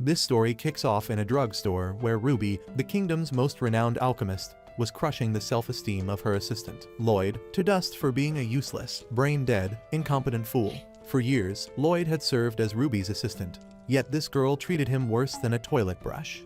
This story kicks off in a drugstore where Ruby, the kingdom's most renowned alchemist, was crushing the self-esteem of her assistant, Lloyd, to dust for being a useless, brain-dead, incompetent fool. For years, Lloyd had served as Ruby's assistant, yet this girl treated him worse than a toilet brush.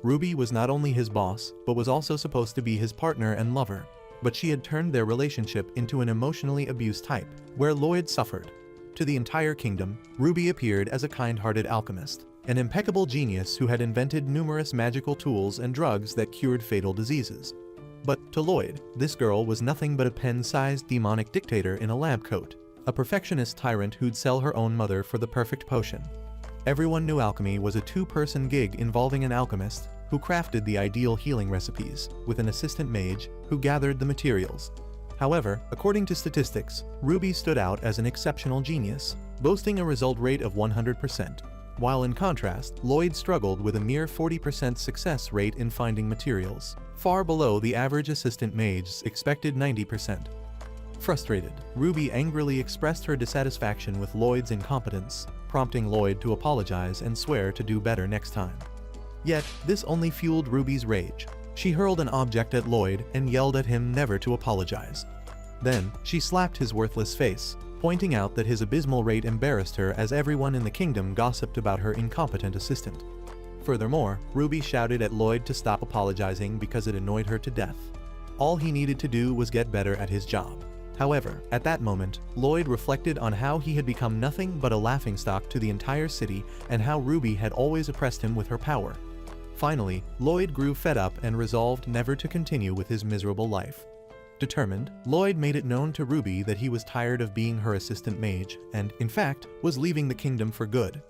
Ruby was not only his boss, but was also supposed to be his partner and lover, but she had turned their relationship into an emotionally abused type, where Lloyd suffered. To the entire kingdom, Ruby appeared as a kind-hearted alchemist, an impeccable genius who had invented numerous magical tools and drugs that cured fatal diseases. But to Lloyd, this girl was nothing but a pen-sized demonic dictator in a lab coat, a perfectionist tyrant who'd sell her own mother for the perfect potion. Everyone knew alchemy was a two-person gig involving an alchemist who crafted the ideal healing recipes, with an assistant mage who gathered the materials. However, according to statistics, Ruby stood out as an exceptional genius, boasting a result rate of 100%, while in contrast, Lloyd struggled with a mere 40% success rate in finding materials, far below the average assistant mage's expected 90%. Frustrated, Ruby angrily expressed her dissatisfaction with Lloyd's incompetence, prompting Lloyd to apologize and swear to do better next time. Yet, this only fueled Ruby's rage. She hurled an object at Lloyd and yelled at him never to apologize. Then, she slapped his worthless face, pointing out that his abysmal rate embarrassed her as everyone in the kingdom gossiped about her incompetent assistant. Furthermore, Ruby shouted at Lloyd to stop apologizing because it annoyed her to death. All he needed to do was get better at his job. However, at that moment, Lloyd reflected on how he had become nothing but a laughingstock to the entire city and how Ruby had always oppressed him with her power. Finally, Lloyd grew fed up and resolved never to continue with his miserable life. Determined, Lloyd made it known to Ruby that he was tired of being her assistant mage and, in fact, was leaving the kingdom for good.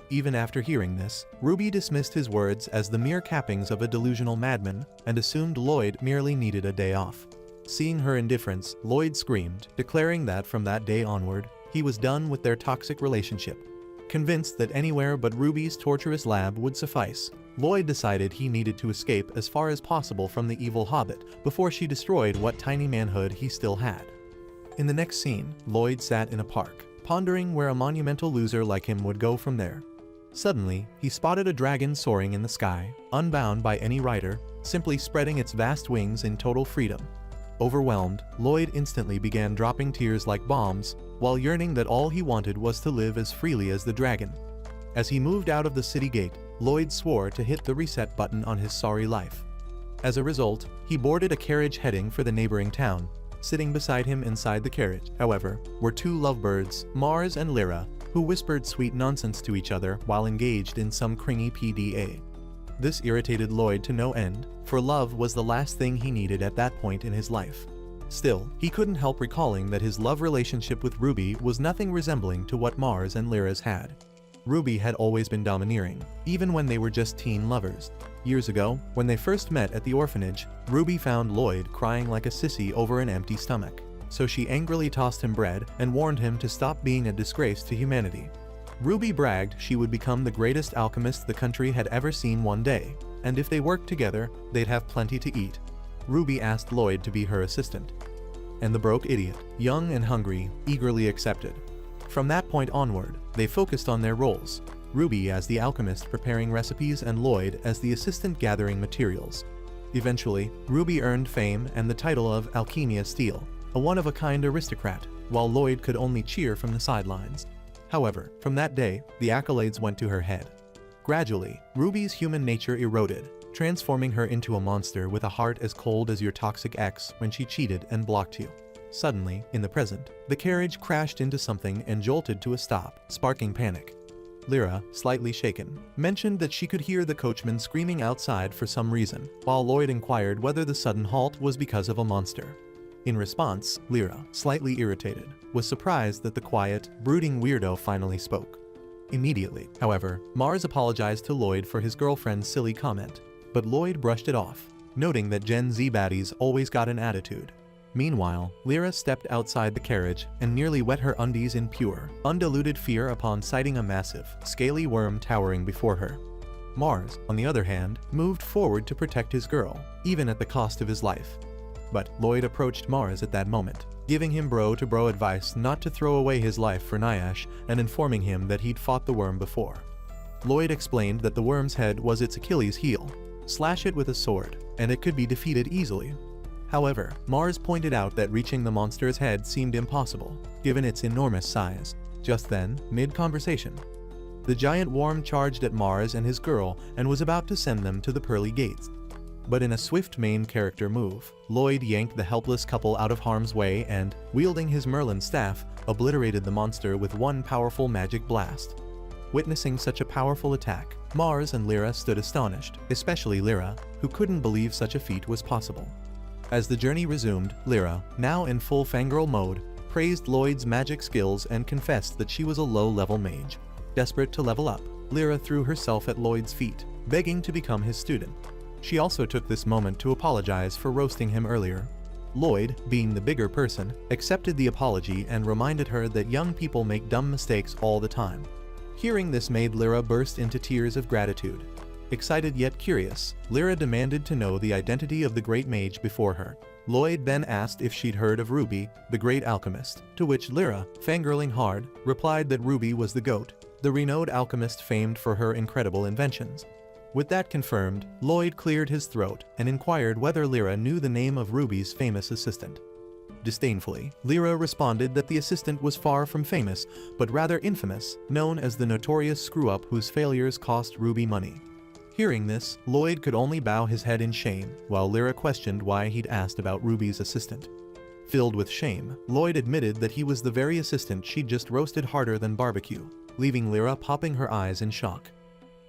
Even after hearing this, Ruby dismissed his words as the mere cappings of a delusional madman and assumed Lloyd merely needed a day off. Seeing her indifference, Lloyd screamed, declaring that from that day onward, he was done with their toxic relationship. Convinced that anywhere but Ruby's torturous lab would suffice, Lloyd decided he needed to escape as far as possible from the evil hobbit before she destroyed what tiny manhood he still had. In the next scene, Lloyd sat in a park, pondering where a monumental loser like him would go from there. Suddenly, he spotted a dragon soaring in the sky, unbound by any rider, simply spreading its vast wings in total freedom. Overwhelmed, Lloyd instantly began dropping tears like bombs, while yearning that all he wanted was to live as freely as the dragon. As he moved out of the city gate, Lloyd swore to hit the reset button on his sorry life. As a result, he boarded a carriage heading for the neighboring town. Sitting beside him inside the carriage, however, were two lovebirds, Mars and Lyra, who whispered sweet nonsense to each other while engaged in some cringy PDA. This irritated Lloyd to no end, for love was the last thing he needed at that point in his life. Still, he couldn't help recalling that his love relationship with Ruby was nothing resembling to what Mars and Lyra's had. Ruby had always been domineering, even when they were just teen lovers. Years ago, when they first met at the orphanage, Ruby found Lloyd crying like a sissy over an empty stomach. So she angrily tossed him bread and warned him to stop being a disgrace to humanity. Ruby bragged she would become the greatest alchemist the country had ever seen one day, and if they worked together, they'd have plenty to eat. Ruby asked Lloyd to be her assistant. And the broke idiot, young and hungry, eagerly accepted. From that point onward, they focused on their roles, Ruby as the alchemist preparing recipes and Lloyd as the assistant gathering materials. Eventually, Ruby earned fame and the title of Alchemia Steel, a one-of-a-kind aristocrat, while Lloyd could only cheer from the sidelines. However, from that day, the accolades went to her head. Gradually, Ruby's human nature eroded, transforming her into a monster with a heart as cold as your toxic ex when she cheated and blocked you. Suddenly, in the present, the carriage crashed into something and jolted to a stop, sparking panic. Lyra, slightly shaken, mentioned that she could hear the coachman screaming outside for some reason, while Lloyd inquired whether the sudden halt was because of a monster. In response, Lyra, slightly irritated, was surprised that the quiet, brooding weirdo finally spoke. Immediately, however, Mars apologized to Lloyd for his girlfriend's silly comment, but Lloyd brushed it off, noting that Gen Z baddies always got an attitude. Meanwhile, Lyra stepped outside the carriage and nearly wet her undies in pure, undiluted fear upon sighting a massive, scaly worm towering before her. Mars, on the other hand, moved forward to protect his girl, even at the cost of his life. But Lloyd approached Mars at that moment, giving him bro-to-bro advice not to throw away his life for Nyash and informing him that he'd fought the worm before. Lloyd explained that the worm's head was its Achilles heel. Slash it with a sword, and it could be defeated easily. However, Mars pointed out that reaching the monster's head seemed impossible, given its enormous size. Just then, mid-conversation, the giant worm charged at Mars and his girl and was about to send them to the pearly gates. But in a swift main character move, Lloyd yanked the helpless couple out of harm's way and, wielding his Merlin staff, obliterated the monster with one powerful magic blast. Witnessing such a powerful attack, Mars and Lyra stood astonished, especially Lyra, who couldn't believe such a feat was possible. As the journey resumed, Lyra, now in full fangirl mode, praised Lloyd's magic skills and confessed that she was a low-level mage. Desperate to level up, Lyra threw herself at Lloyd's feet, begging to become his student. She also took this moment to apologize for roasting him earlier. Lloyd, being the bigger person, accepted the apology and reminded her that young people make dumb mistakes all the time. Hearing this made Lyra burst into tears of gratitude. Excited yet curious, Lyra demanded to know the identity of the great mage before her. Lloyd then asked if she'd heard of Ruby, the great alchemist, to which Lyra, fangirling hard, replied that Ruby was the GOAT, the renowned alchemist famed for her incredible inventions. With that confirmed, Lloyd cleared his throat and inquired whether Lyra knew the name of Ruby's famous assistant. Disdainfully, Lyra responded that the assistant was far from famous, but rather infamous, known as the notorious screw-up whose failures cost Ruby money. Hearing this, Lloyd could only bow his head in shame, while Lyra questioned why he'd asked about Ruby's assistant. Filled with shame, Lloyd admitted that he was the very assistant she'd just roasted harder than barbecue, leaving Lyra popping her eyes in shock.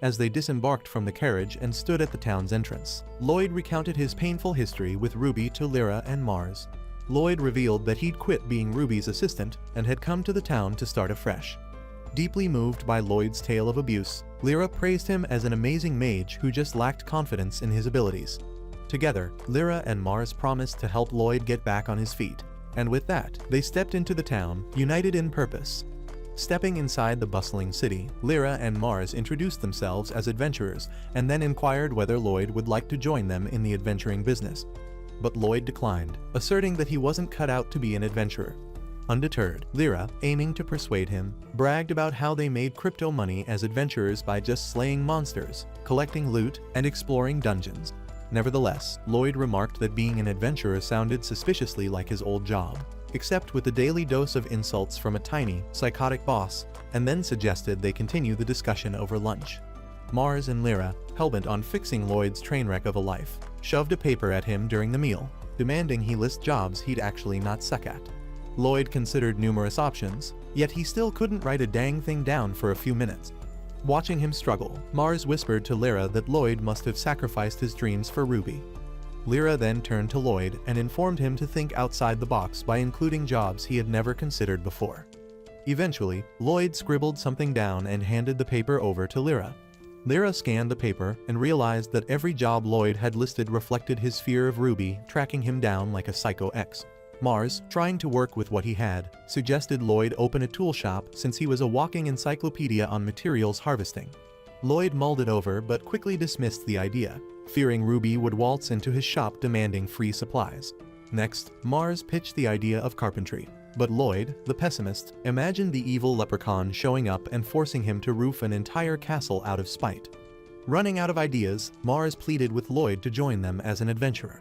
As they disembarked from the carriage and stood at the town's entrance, Lloyd recounted his painful history with Ruby to Lyra and Mars. Lloyd revealed that he'd quit being Ruby's assistant and had come to the town to start afresh. Deeply moved by Lloyd's tale of abuse, Lyra praised him as an amazing mage who just lacked confidence in his abilities. Together, Lyra and Mars promised to help Lloyd get back on his feet, and with that, they stepped into the town, united in purpose. Stepping inside the bustling city, Lyra and Mars introduced themselves as adventurers and then inquired whether Lloyd would like to join them in the adventuring business. But Lloyd declined, asserting that he wasn't cut out to be an adventurer. Undeterred, Lyra, aiming to persuade him, bragged about how they made crypto money as adventurers by just slaying monsters, collecting loot, and exploring dungeons. Nevertheless, Lloyd remarked that being an adventurer sounded suspiciously like his old job, except with a daily dose of insults from a tiny, psychotic boss, and then suggested they continue the discussion over lunch. Mars and Lyra, hellbent on fixing Lloyd's train wreck of a life, shoved a paper at him during the meal, demanding he list jobs he'd actually not suck at. Lloyd considered numerous options, yet he still couldn't write a dang thing down for a few minutes. Watching him struggle, Mars whispered to Lyra that Lloyd must have sacrificed his dreams for Ruby. Lyra then turned to Lloyd and informed him to think outside the box by including jobs he had never considered before. Eventually, Lloyd scribbled something down and handed the paper over to Lyra. Lyra scanned the paper and realized that every job Lloyd had listed reflected his fear of Ruby tracking him down like a psycho ex. Mars, trying to work with what he had, suggested Lloyd open a tool shop since he was a walking encyclopedia on materials harvesting. Lloyd mulled it over but quickly dismissed the idea, fearing Ruby would waltz into his shop demanding free supplies. Next, Mars pitched the idea of carpentry, but Lloyd, the pessimist, imagined the evil leprechaun showing up and forcing him to roof an entire castle out of spite. Running out of ideas, Mars pleaded with Lloyd to join them as an adventurer.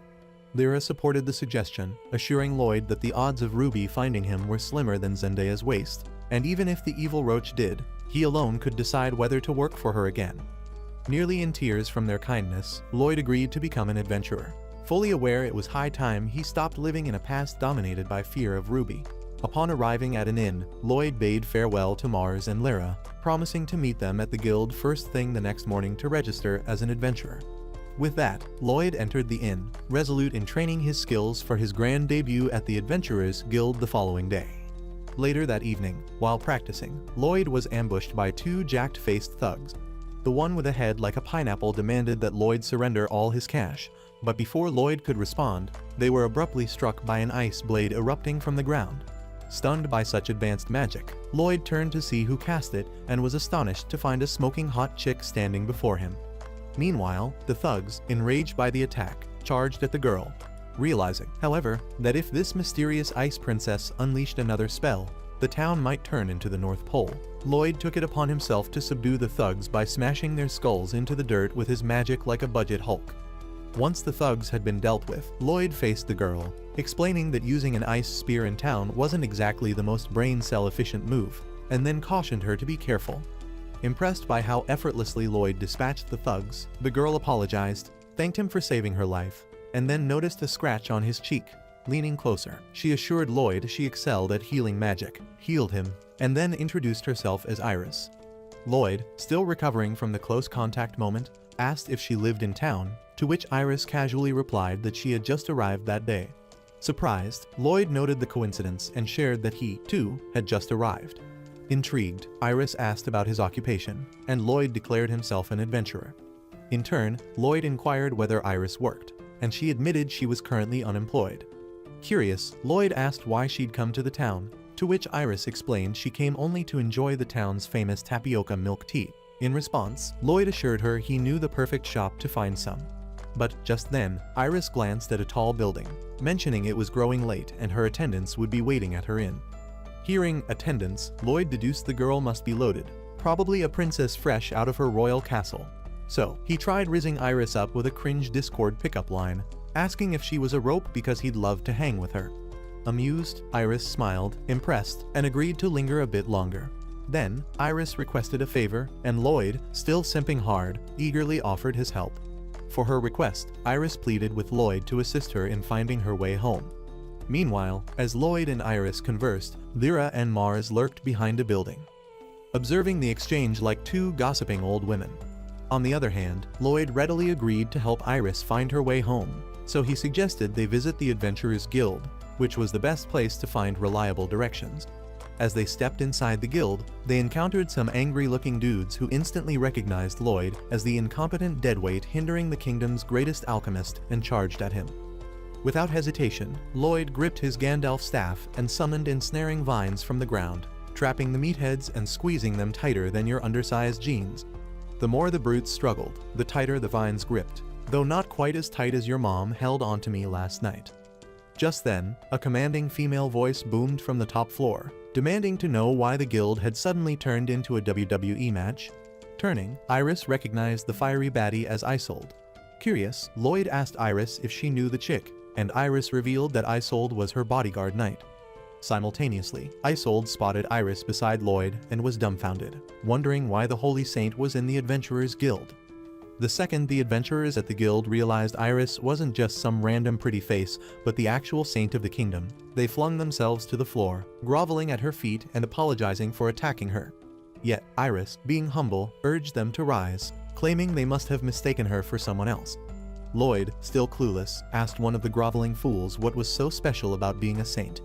Lyra supported the suggestion, assuring Lloyd that the odds of Ruby finding him were slimmer than Zendaya's waist, and even if the evil roach did, he alone could decide whether to work for her again. Nearly in tears from their kindness, Lloyd agreed to become an adventurer, fully aware it was high time he stopped living in a past dominated by fear of Ruby. Upon arriving at an inn, Lloyd bade farewell to Mars and Lyra, promising to meet them at the guild first thing the next morning to register as an adventurer. With that, Lloyd entered the inn, resolute in training his skills for his grand debut at the Adventurers Guild the following day. Later that evening, while practicing, Lloyd was ambushed by two jacked-faced thugs. The one with a head like a pineapple demanded that Lloyd surrender all his cash, but before Lloyd could respond, they were abruptly struck by an ice blade erupting from the ground. Stunned by such advanced magic, Lloyd turned to see who cast it and was astonished to find a smoking hot chick standing before him. Meanwhile, the thugs, enraged by the attack, charged at the girl. Realizing, however, that if this mysterious ice princess unleashed another spell, the town might turn into the North Pole, Lloyd took it upon himself to subdue the thugs by smashing their skulls into the dirt with his magic like a budget Hulk. Once the thugs had been dealt with, Lloyd faced the girl, explaining that using an ice spear in town wasn't exactly the most brain cell efficient move, and then cautioned her to be careful. Impressed by how effortlessly Lloyd dispatched the thugs, the girl apologized, thanked him for saving her life, and then noticed a scratch on his cheek. Leaning closer, she assured Lloyd she excelled at healing magic, healed him, and then introduced herself as Iris. Lloyd, still recovering from the close contact moment, asked if she lived in town, to which Iris casually replied that she had just arrived that day. Surprised, Lloyd noted the coincidence and shared that he, too, had just arrived. Intrigued, Iris asked about his occupation, and Lloyd declared himself an adventurer. In turn, Lloyd inquired whether Iris worked, and she admitted she was currently unemployed. Curious, Lloyd asked why she'd come to the town, to which Iris explained she came only to enjoy the town's famous tapioca milk tea. In response, Lloyd assured her he knew the perfect shop to find some. But just then, Iris glanced at a tall building, mentioning it was growing late and her attendants would be waiting at her inn. Hearing attendants, Lloyd deduced the girl must be loaded, probably a princess fresh out of her royal castle. So, he tried rizzing Iris up with a cringe Discord pickup line, asking if she was a rope because he'd love to hang with her. Amused, Iris smiled, impressed, and agreed to linger a bit longer. Then, Iris requested a favor, and Lloyd, still simping hard, eagerly offered his help. For her request, Iris pleaded with Lloyd to assist her in finding her way home. Meanwhile, as Lloyd and Iris conversed, Lyra and Mars lurked behind a building, observing the exchange like two gossiping old women. On the other hand, Lloyd readily agreed to help Iris find her way home, so he suggested they visit the Adventurers Guild, which was the best place to find reliable directions. As they stepped inside the guild, they encountered some angry-looking dudes who instantly recognized Lloyd as the incompetent deadweight hindering the kingdom's greatest alchemist and charged at him. Without hesitation, Lloyd gripped his Gandalf staff and summoned ensnaring vines from the ground, trapping the meatheads and squeezing them tighter than your undersized jeans. The more the brutes struggled, the tighter the vines gripped, though not quite as tight as your mom held onto me last night. Just then, a commanding female voice boomed from the top floor, demanding to know why the guild had suddenly turned into a WWE match. Turning, Iris recognized the fiery baddie as Isolde. Curious, Lloyd asked Iris if she knew the chick, and Iris revealed that Isolde was her bodyguard knight. Simultaneously, Isolde spotted Iris beside Lloyd and was dumbfounded, wondering why the Holy Saint was in the Adventurers Guild. The second the adventurers at the guild realized Iris wasn't just some random pretty face, but the actual saint of the kingdom, they flung themselves to the floor, groveling at her feet and apologizing for attacking her. Yet Iris, being humble, urged them to rise, claiming they must have mistaken her for someone else. Lloyd, still clueless, asked one of the groveling fools what was so special about being a saint.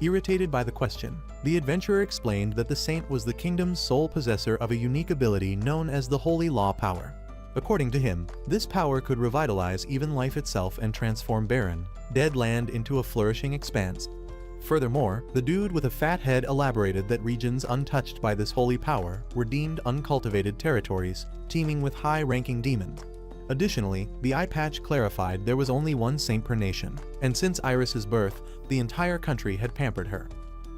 Irritated by the question, the adventurer explained that the saint was the kingdom's sole possessor of a unique ability known as the Holy Law Power. According to him, this power could revitalize even life itself and transform barren, dead land into a flourishing expanse. Furthermore, the dude with a fat head elaborated that regions untouched by this holy power were deemed uncultivated territories, teeming with high-ranking demons. Additionally, the eye patch clarified there was only one saint per nation, and since Iris's birth, the entire country had pampered her.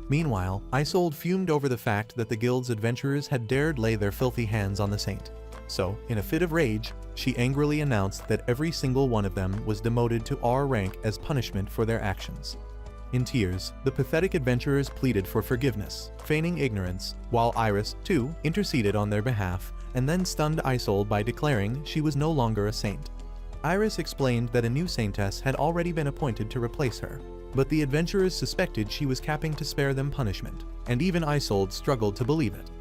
Meanwhile, Isolde fumed over the fact that the guild's adventurers had dared lay their filthy hands on the saint. So, in a fit of rage, she angrily announced that every single one of them was demoted to R rank as punishment for their actions. In tears, the pathetic adventurers pleaded for forgiveness, feigning ignorance, while Iris, too, interceded on their behalf, and then stunned Isolde by declaring she was no longer a saint. Iris explained that a new saintess had already been appointed to replace her, but the adventurers suspected she was capping to spare them punishment, and even Isolde struggled to believe it.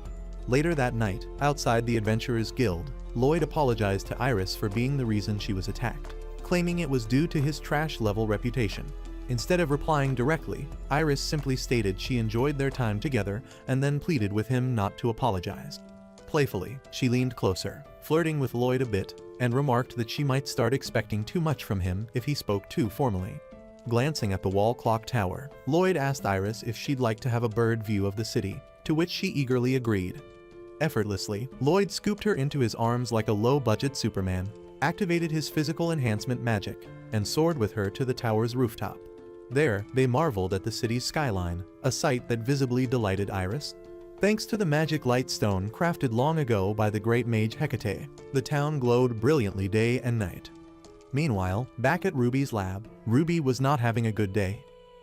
Later that night, outside the Adventurers Guild, Lloyd apologized to Iris for being the reason she was attacked, claiming it was due to his trash-level reputation. Instead of replying directly, Iris simply stated she enjoyed their time together and then pleaded with him not to apologize. Playfully, she leaned closer, flirting with Lloyd a bit, and remarked that she might start expecting too much from him if he spoke too formally. Glancing at the wall clock tower, Lloyd asked Iris if she'd like to have a bird view of the city, to which she eagerly agreed. Effortlessly, Lloyd scooped her into his arms like a low-budget Superman, activated his physical enhancement magic, and soared with her to the tower's rooftop. There, they marveled at the city's skyline, a sight that visibly delighted Iris. Thanks to the magic light stone crafted long ago by the great mage Hecate, the town glowed brilliantly day and night. Meanwhile, back at Ruby's lab, Ruby was not having a good day.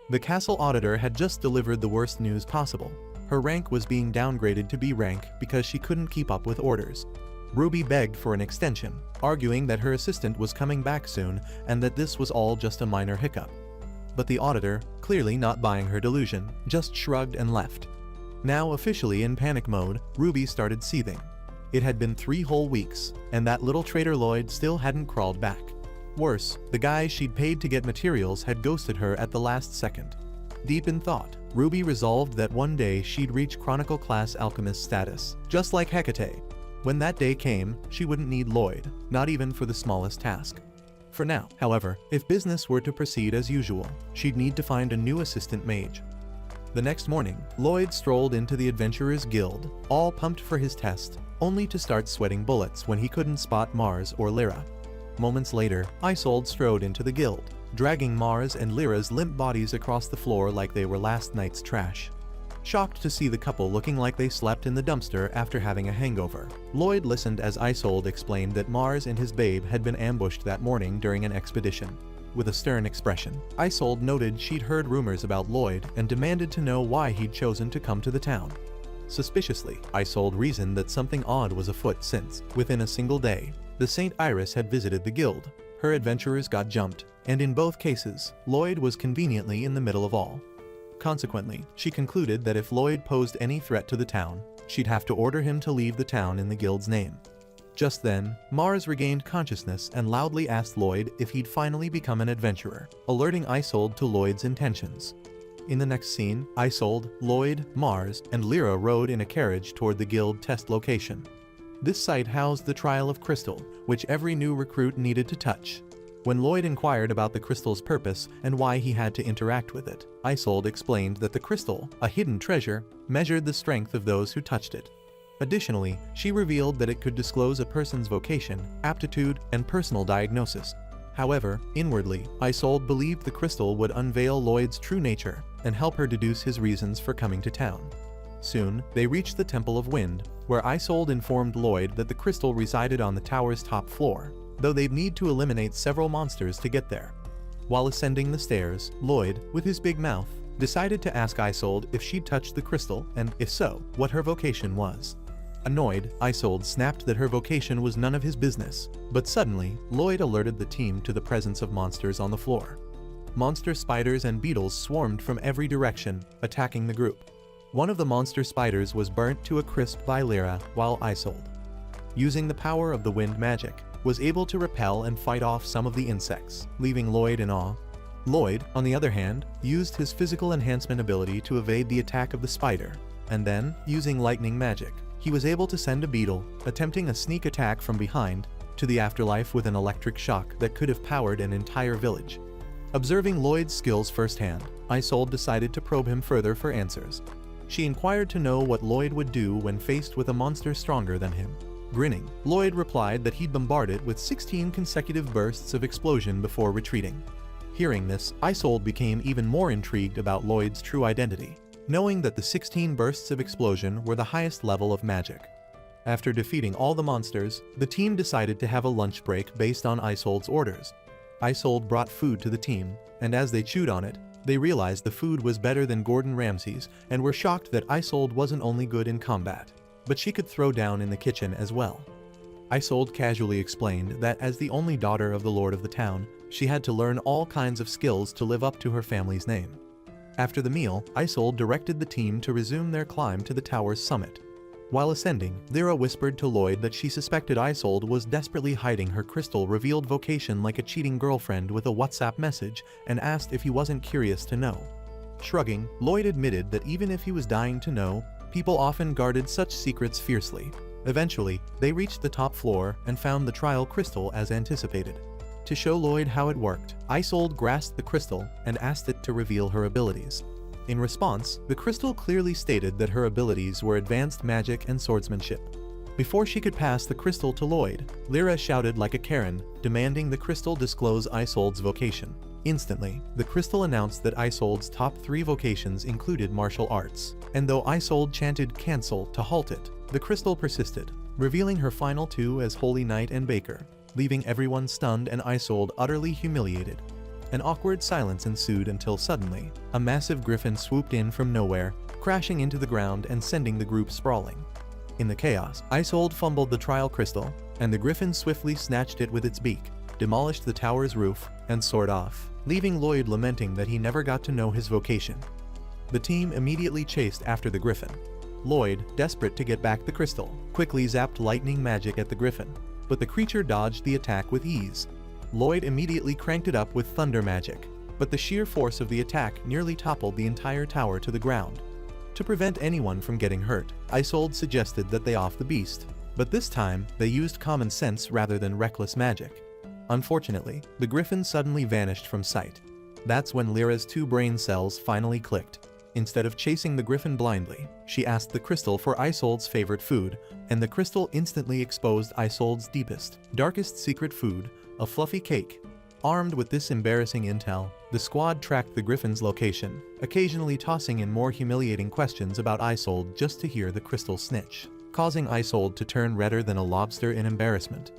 The castle auditor had just delivered the worst news possible. Her rank was being downgraded to B rank because she couldn't keep up with orders. Ruby begged for an extension, arguing that her assistant was coming back soon and that this was all just a minor hiccup. But the auditor, clearly not buying her delusion, just shrugged and left. Now officially in panic mode, Ruby started seething. It had been 3 whole weeks, and that little traitor Lloyd still hadn't crawled back. Worse, the guy she'd paid to get materials had ghosted her at the last second. Deep in thought, Ruby resolved that one day she'd reach Chronicle Class Alchemist status, just like Hecate. When that day came, she wouldn't need Lloyd, not even for the smallest task. For now, however, if business were to proceed as usual, she'd need to find a new assistant mage. The next morning, Lloyd strolled into the Adventurers Guild, all pumped for his test, only to start sweating bullets when he couldn't spot Mars or Lyra. Moments later, Isolde strode into the guild, dragging Mars and Lyra's limp bodies across the floor like they were last night's trash. Shocked to see the couple looking like they slept in the dumpster after having a hangover, Lloyd listened as Isolde explained that Mars and his babe had been ambushed that morning during an expedition. With a stern expression, Isolde noted she'd heard rumors about Lloyd and demanded to know why he'd chosen to come to the town. Suspiciously, Isolde reasoned that something odd was afoot since, within a single day, the St. Iris had visited the guild, her adventurers got jumped, and in both cases, Lloyd was conveniently in the middle of all. Consequently, she concluded that if Lloyd posed any threat to the town, she'd have to order him to leave the town in the guild's name. Just then, Mars regained consciousness and loudly asked Lloyd if he'd finally become an adventurer, alerting Isolde to Lloyd's intentions. In the next scene, Isolde, Lloyd, Mars, and Lyra rode in a carriage toward the guild test location. This site housed the Trial of Crystal, which every new recruit needed to touch. When Lloyd inquired about the crystal's purpose and why he had to interact with it, Isolde explained that the crystal, a hidden treasure, measured the strength of those who touched it. Additionally, she revealed that it could disclose a person's vocation, aptitude, and personal diagnosis. However, inwardly, Isolde believed the crystal would unveil Lloyd's true nature and help her deduce his reasons for coming to town. Soon, they reached the Temple of Wind, where Isolde informed Lloyd that the crystal resided on the tower's top floor, though they'd need to eliminate several monsters to get there. While ascending the stairs, Lloyd, with his big mouth, decided to ask Isolde if she'd touched the crystal and, if so, what her vocation was. Annoyed, Isolde snapped that her vocation was none of his business, but suddenly, Lloyd alerted the team to the presence of monsters on the floor. Monster spiders and beetles swarmed from every direction, attacking the group. One of the monster spiders was burnt to a crisp by Lyra, while Isolde, using the power of the wind magic, was able to repel and fight off some of the insects, leaving Lloyd in awe. Lloyd, on the other hand, used his physical enhancement ability to evade the attack of the spider, and then, using lightning magic, he was able to send a beetle, attempting a sneak attack from behind, to the afterlife with an electric shock that could have powered an entire village. Observing Lloyd's skills firsthand, Isolde decided to probe him further for answers. She inquired to know what Lloyd would do when faced with a monster stronger than him. Grinning, Lloyd replied that he'd bombard it with 16 consecutive bursts of explosion before retreating. Hearing this, Isolde became even more intrigued about Lloyd's true identity, knowing that the 16 bursts of explosion were the highest level of magic. After defeating all the monsters, the team decided to have a lunch break based on Isolde's orders. Isolde brought food to the team, and as they chewed on it, they realized the food was better than Gordon Ramsay's and were shocked that Isolde wasn't only good in combat, but she could throw down in the kitchen as well. Isolde casually explained that as the only daughter of the lord of the town, she had to learn all kinds of skills to live up to her family's name. After the meal, Isolde directed the team to resume their climb to the tower's summit. While ascending, Lyra whispered to Lloyd that she suspected Isolde was desperately hiding her crystal-revealed vocation like a cheating girlfriend with a WhatsApp message and asked if he wasn't curious to know. Shrugging, Lloyd admitted that even if he was dying to know, people often guarded such secrets fiercely. Eventually, they reached the top floor and found the trial crystal as anticipated. To show Lloyd how it worked, Isolde grasped the crystal and asked it to reveal her abilities. In response, the crystal clearly stated that her abilities were advanced magic and swordsmanship. Before she could pass the crystal to Lloyd, Lyra shouted like a Karen, demanding the crystal disclose Isolde's vocation. Instantly, the crystal announced that Isold's top 3 vocations included martial arts, and though Isold chanted "cancel" to halt it, the crystal persisted, revealing her final 2 as Holy Knight and Baker, leaving everyone stunned and Isold utterly humiliated. An awkward silence ensued until suddenly, a massive griffin swooped in from nowhere, crashing into the ground and sending the group sprawling. In the chaos, Isold fumbled the trial crystal, and the griffin swiftly snatched it with its beak, demolished the tower's roof, and soared off, leaving Lloyd lamenting that he never got to know his vocation. The team immediately chased after the griffin. Lloyd, desperate to get back the crystal, quickly zapped lightning magic at the griffin, but the creature dodged the attack with ease. Lloyd immediately cranked it up with thunder magic, but the sheer force of the attack nearly toppled the entire tower to the ground. To prevent anyone from getting hurt, Isold suggested that they off the beast, but this time they used common sense rather than reckless magic. Unfortunately, the griffin suddenly vanished from sight. That's when Lyra's 2 brain cells finally clicked. Instead of chasing the griffin blindly, she asked the crystal for Isold's favorite food, and the crystal instantly exposed Isold's deepest, darkest secret food, a fluffy cake. Armed with this embarrassing intel, the squad tracked the griffin's location, occasionally tossing in more humiliating questions about Isold just to hear the crystal snitch, causing Isold to turn redder than a lobster in embarrassment.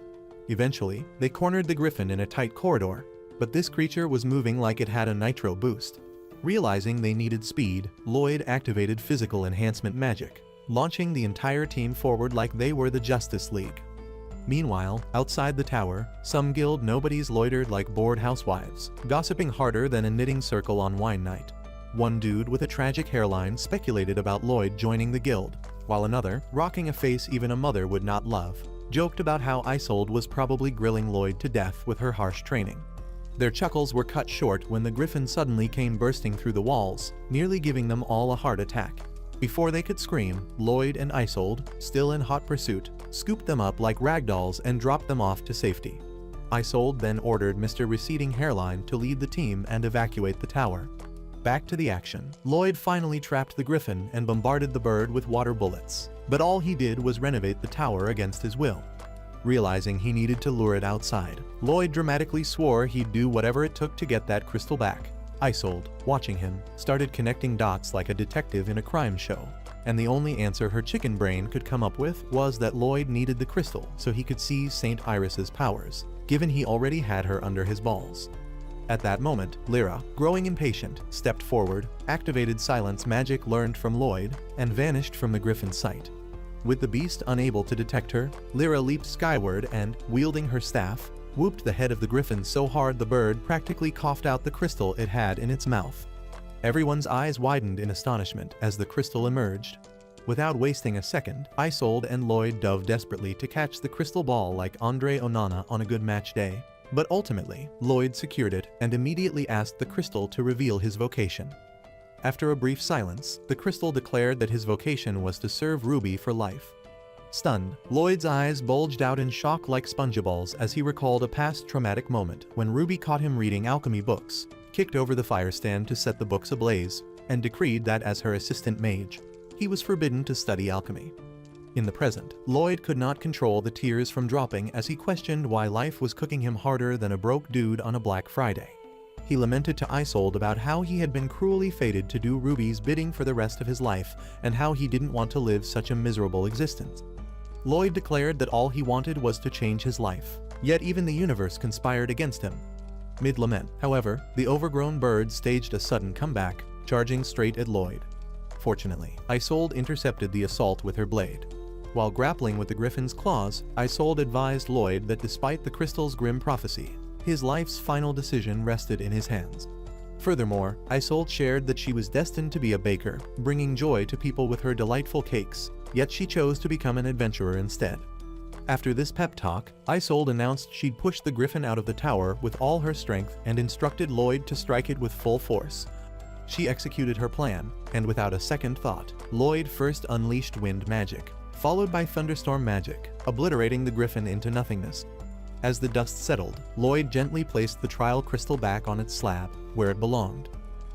Eventually, they cornered the griffin in a tight corridor, but this creature was moving like it had a nitro boost. Realizing they needed speed, Lloyd activated physical enhancement magic, launching the entire team forward like they were the Justice League. Meanwhile, outside the tower, some guild nobodies loitered like bored housewives, gossiping harder than a knitting circle on wine night. One dude with a tragic hairline speculated about Lloyd joining the guild, while another, rocking a face even a mother would not love, joked about how Isold was probably grilling Lloyd to death with her harsh training. Their chuckles were cut short when the griffin suddenly came bursting through the walls, nearly giving them all a heart attack. Before they could scream, Lloyd and Isold, still in hot pursuit, scooped them up like ragdolls and dropped them off to safety. Isold then ordered Mr. Receding Hairline to lead the team and evacuate the tower. Back to the action, Lloyd finally trapped the griffin and bombarded the bird with water bullets, but all he did was renovate the tower against his will. Realizing he needed to lure it outside, Lloyd dramatically swore he'd do whatever it took to get that crystal back. Isold, watching him, started connecting dots like a detective in a crime show, and the only answer her chicken brain could come up with was that Lloyd needed the crystal so he could seize St. Iris's powers, given he already had her under his balls. At that moment, Lyra, growing impatient, stepped forward, activated silence magic learned from Lloyd, and vanished from the griffin's sight. With the beast unable to detect her, Lyra leaped skyward and, wielding her staff, whooped the head of the griffin so hard the bird practically coughed out the crystal it had in its mouth. Everyone's eyes widened in astonishment as the crystal emerged. Without wasting a second, Isold and Lloyd dove desperately to catch the crystal ball like Andre Onana on a good match day. But ultimately, Lloyd secured it and immediately asked the crystal to reveal his vocation. After a brief silence, the crystal declared that his vocation was to serve Ruby for life. Stunned, Lloyd's eyes bulged out in shock like spongeballs as he recalled a past traumatic moment when Ruby caught him reading alchemy books, kicked over the fire stand to set the books ablaze, and decreed that as her assistant mage, he was forbidden to study alchemy. In the present, Lloyd could not control the tears from dropping as he questioned why life was cooking him harder than a broke dude on a Black Friday. He lamented to Isold about how he had been cruelly fated to do Ruby's bidding for the rest of his life and how he didn't want to live such a miserable existence. Lloyd declared that all he wanted was to change his life, yet even the universe conspired against him. Mid-lament, however, the overgrown bird staged a sudden comeback, charging straight at Lloyd. Fortunately, Isold intercepted the assault with her blade. While grappling with the griffin's claws, Isold advised Lloyd that despite the crystal's grim prophecy, his life's final decision rested in his hands. Furthermore, Isold shared that she was destined to be a baker, bringing joy to people with her delightful cakes, yet she chose to become an adventurer instead. After this pep talk, Isold announced she'd push the griffin out of the tower with all her strength and instructed Lloyd to strike it with full force. She executed her plan, and without a second thought, Lloyd first unleashed wind magic, followed by thunderstorm magic, obliterating the griffin into nothingness. As the dust settled, Lloyd gently placed the trial crystal back on its slab, where it belonged.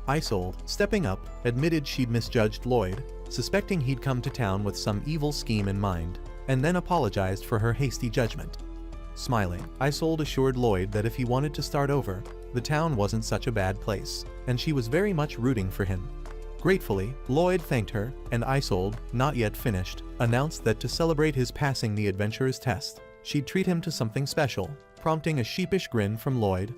Isold, stepping up, admitted she'd misjudged Lloyd, suspecting he'd come to town with some evil scheme in mind, and then apologized for her hasty judgment. Smiling, Isolde assured Lloyd that if he wanted to start over, the town wasn't such a bad place, and she was very much rooting for him. Gratefully, Lloyd thanked her, and Isolde, not yet finished, announced that to celebrate his passing the adventurer's test, she'd treat him to something special, prompting a sheepish grin from Lloyd.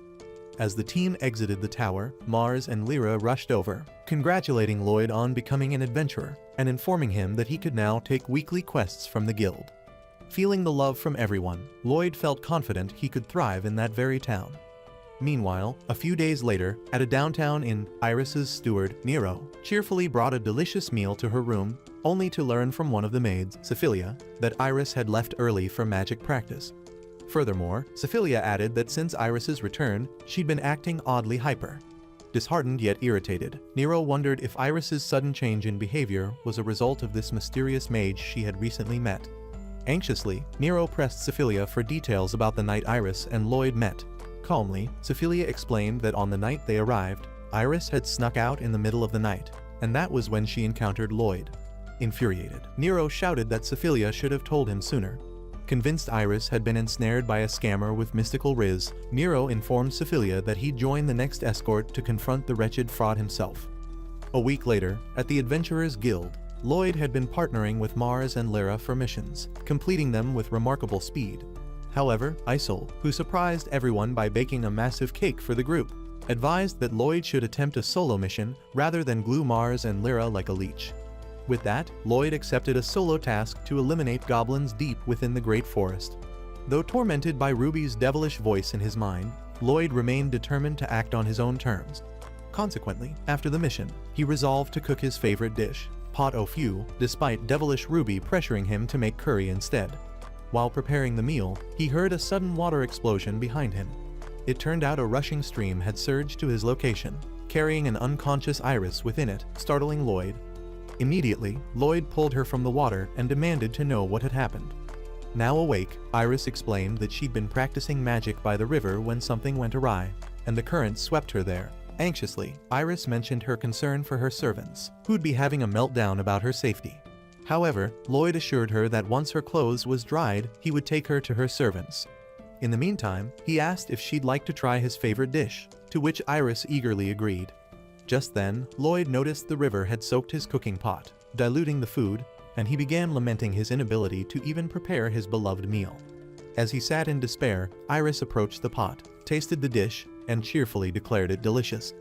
As the team exited the tower, Mars and Lyra rushed over, congratulating Lloyd on becoming an adventurer, and informing him that he could now take weekly quests from the guild. Feeling the love from everyone, Lloyd felt confident he could thrive in that very town. Meanwhile, a few days later, at a downtown inn, Iris's steward, Nero, cheerfully brought a delicious meal to her room, only to learn from one of the maids, Sephilia, that Iris had left early for magic practice. Furthermore, Sephilia added that since Iris's return, she'd been acting oddly hyper. Disheartened yet irritated, Nero wondered if Iris's sudden change in behavior was a result of this mysterious mage she had recently met. Anxiously, Nero pressed Sephilia for details about the night Iris and Lloyd met. Calmly, Sephilia explained that on the night they arrived, Iris had snuck out in the middle of the night, and that was when she encountered Lloyd. Infuriated, Nero shouted that Sephilia should have told him sooner. Convinced Iris had been ensnared by a scammer with mystical riz, Nero informed Sephilia that he'd join the next escort to confront the wretched fraud himself. A week later, at the Adventurers Guild, Lloyd had been partnering with Mars and Lyra for missions, completing them with remarkable speed. However, Isolde, who surprised everyone by baking a massive cake for the group, advised that Lloyd should attempt a solo mission rather than glue Mars and Lyra like a leech. With that, Lloyd accepted a solo task to eliminate goblins deep within the Great Forest. Though tormented by Ruby's devilish voice in his mind, Lloyd remained determined to act on his own terms. Consequently, after the mission, he resolved to cook his favorite dish, pot au feu, despite devilish Ruby pressuring him to make curry instead. While preparing the meal, he heard a sudden water explosion behind him. It turned out a rushing stream had surged to his location, carrying an unconscious Iris within it, startling Lloyd. Immediately, Lloyd pulled her from the water and demanded to know what had happened. Now awake, Iris explained that she'd been practicing magic by the river when something went awry, and the current swept her there. Anxiously, Iris mentioned her concern for her servants, who'd be having a meltdown about her safety. However, Lloyd assured her that once her clothes was dried, he would take her to her servants. In the meantime, he asked if she'd like to try his favorite dish, to which Iris eagerly agreed. Just then, Lloyd noticed the river had soaked his cooking pot, diluting the food, and he began lamenting his inability to even prepare his beloved meal. As he sat in despair, Iris approached the pot, tasted the dish, and cheerfully declared it delicious.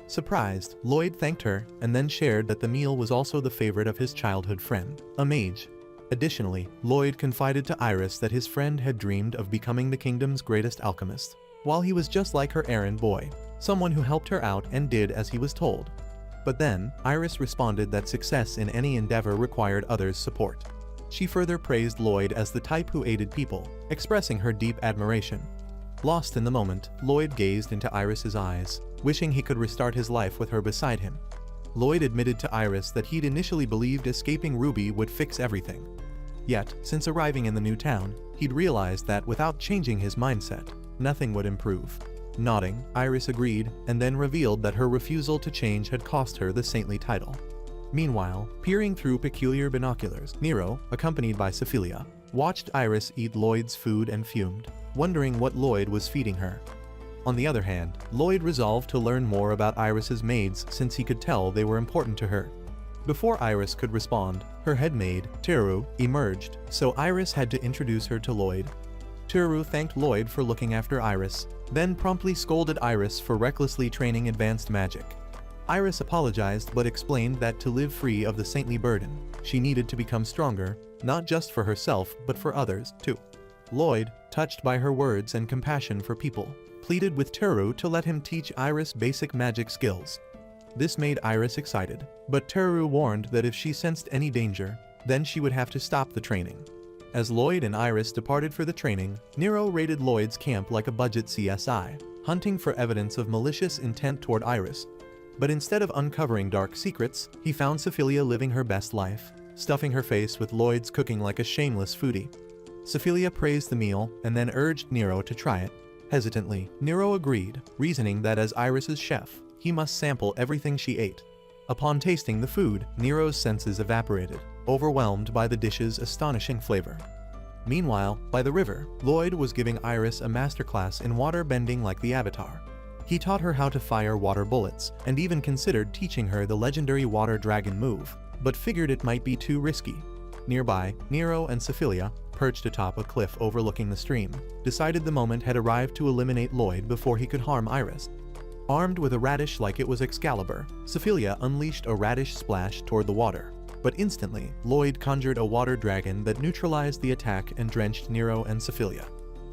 Surprised, Lloyd thanked her and then shared that the meal was also the favorite of his childhood friend, a mage. Additionally, Lloyd confided to Iris that his friend had dreamed of becoming the kingdom's greatest alchemist, while he was just like her errand boy, someone who helped her out and did as he was told. But then, Iris responded that success in any endeavor required others' support. She further praised Lloyd as the type who aided people, expressing her deep admiration. Lost in the moment, Lloyd gazed into Iris's eyes, wishing he could restart his life with her beside him. Lloyd admitted to Iris that he'd initially believed escaping Ruby would fix everything. Yet, since arriving in the new town, he'd realized that without changing his mindset, nothing would improve. Nodding, Iris agreed, and then revealed that her refusal to change had cost her the saintly title. Meanwhile, peering through peculiar binoculars, Nero, accompanied by Sephilia, watched Iris eat Lloyd's food and fumed, wondering what Lloyd was feeding her. On the other hand, Lloyd resolved to learn more about Iris's maids since he could tell they were important to her. Before Iris could respond, her head maid, Teru, emerged, so Iris had to introduce her to Lloyd. Teru thanked Lloyd for looking after Iris, then promptly scolded Iris for recklessly training advanced magic. Iris apologized but explained that to live free of the saintly burden, she needed to become stronger, not just for herself but for others, too. Lloyd, touched by her words and compassion for people, pleaded with Teru to let him teach Iris basic magic skills. This made Iris excited, but Teru warned that if she sensed any danger, then she would have to stop the training. As Lloyd and Iris departed for the training, Nero raided Lloyd's camp like a budget CSI, hunting for evidence of malicious intent toward Iris. But instead of uncovering dark secrets, he found Sephilia living her best life, stuffing her face with Lloyd's cooking like a shameless foodie. Sephilia praised the meal and then urged Nero to try it. Hesitantly, Nero agreed, reasoning that as Iris's chef, he must sample everything she ate. Upon tasting the food, Nero's senses evaporated, overwhelmed by the dish's astonishing flavor. Meanwhile, by the river, Lloyd was giving Iris a masterclass in water bending like the Avatar. He taught her how to fire water bullets, and even considered teaching her the legendary water dragon move, but figured it might be too risky. Nearby, Nero and Sephilia, perched atop a cliff overlooking the stream, decided the moment had arrived to eliminate Lloyd before he could harm Iris. Armed with a radish like it was Excalibur, Sephilia unleashed a radish splash toward the water. But instantly, Lloyd conjured a water dragon that neutralized the attack and drenched Nero and Sephilia.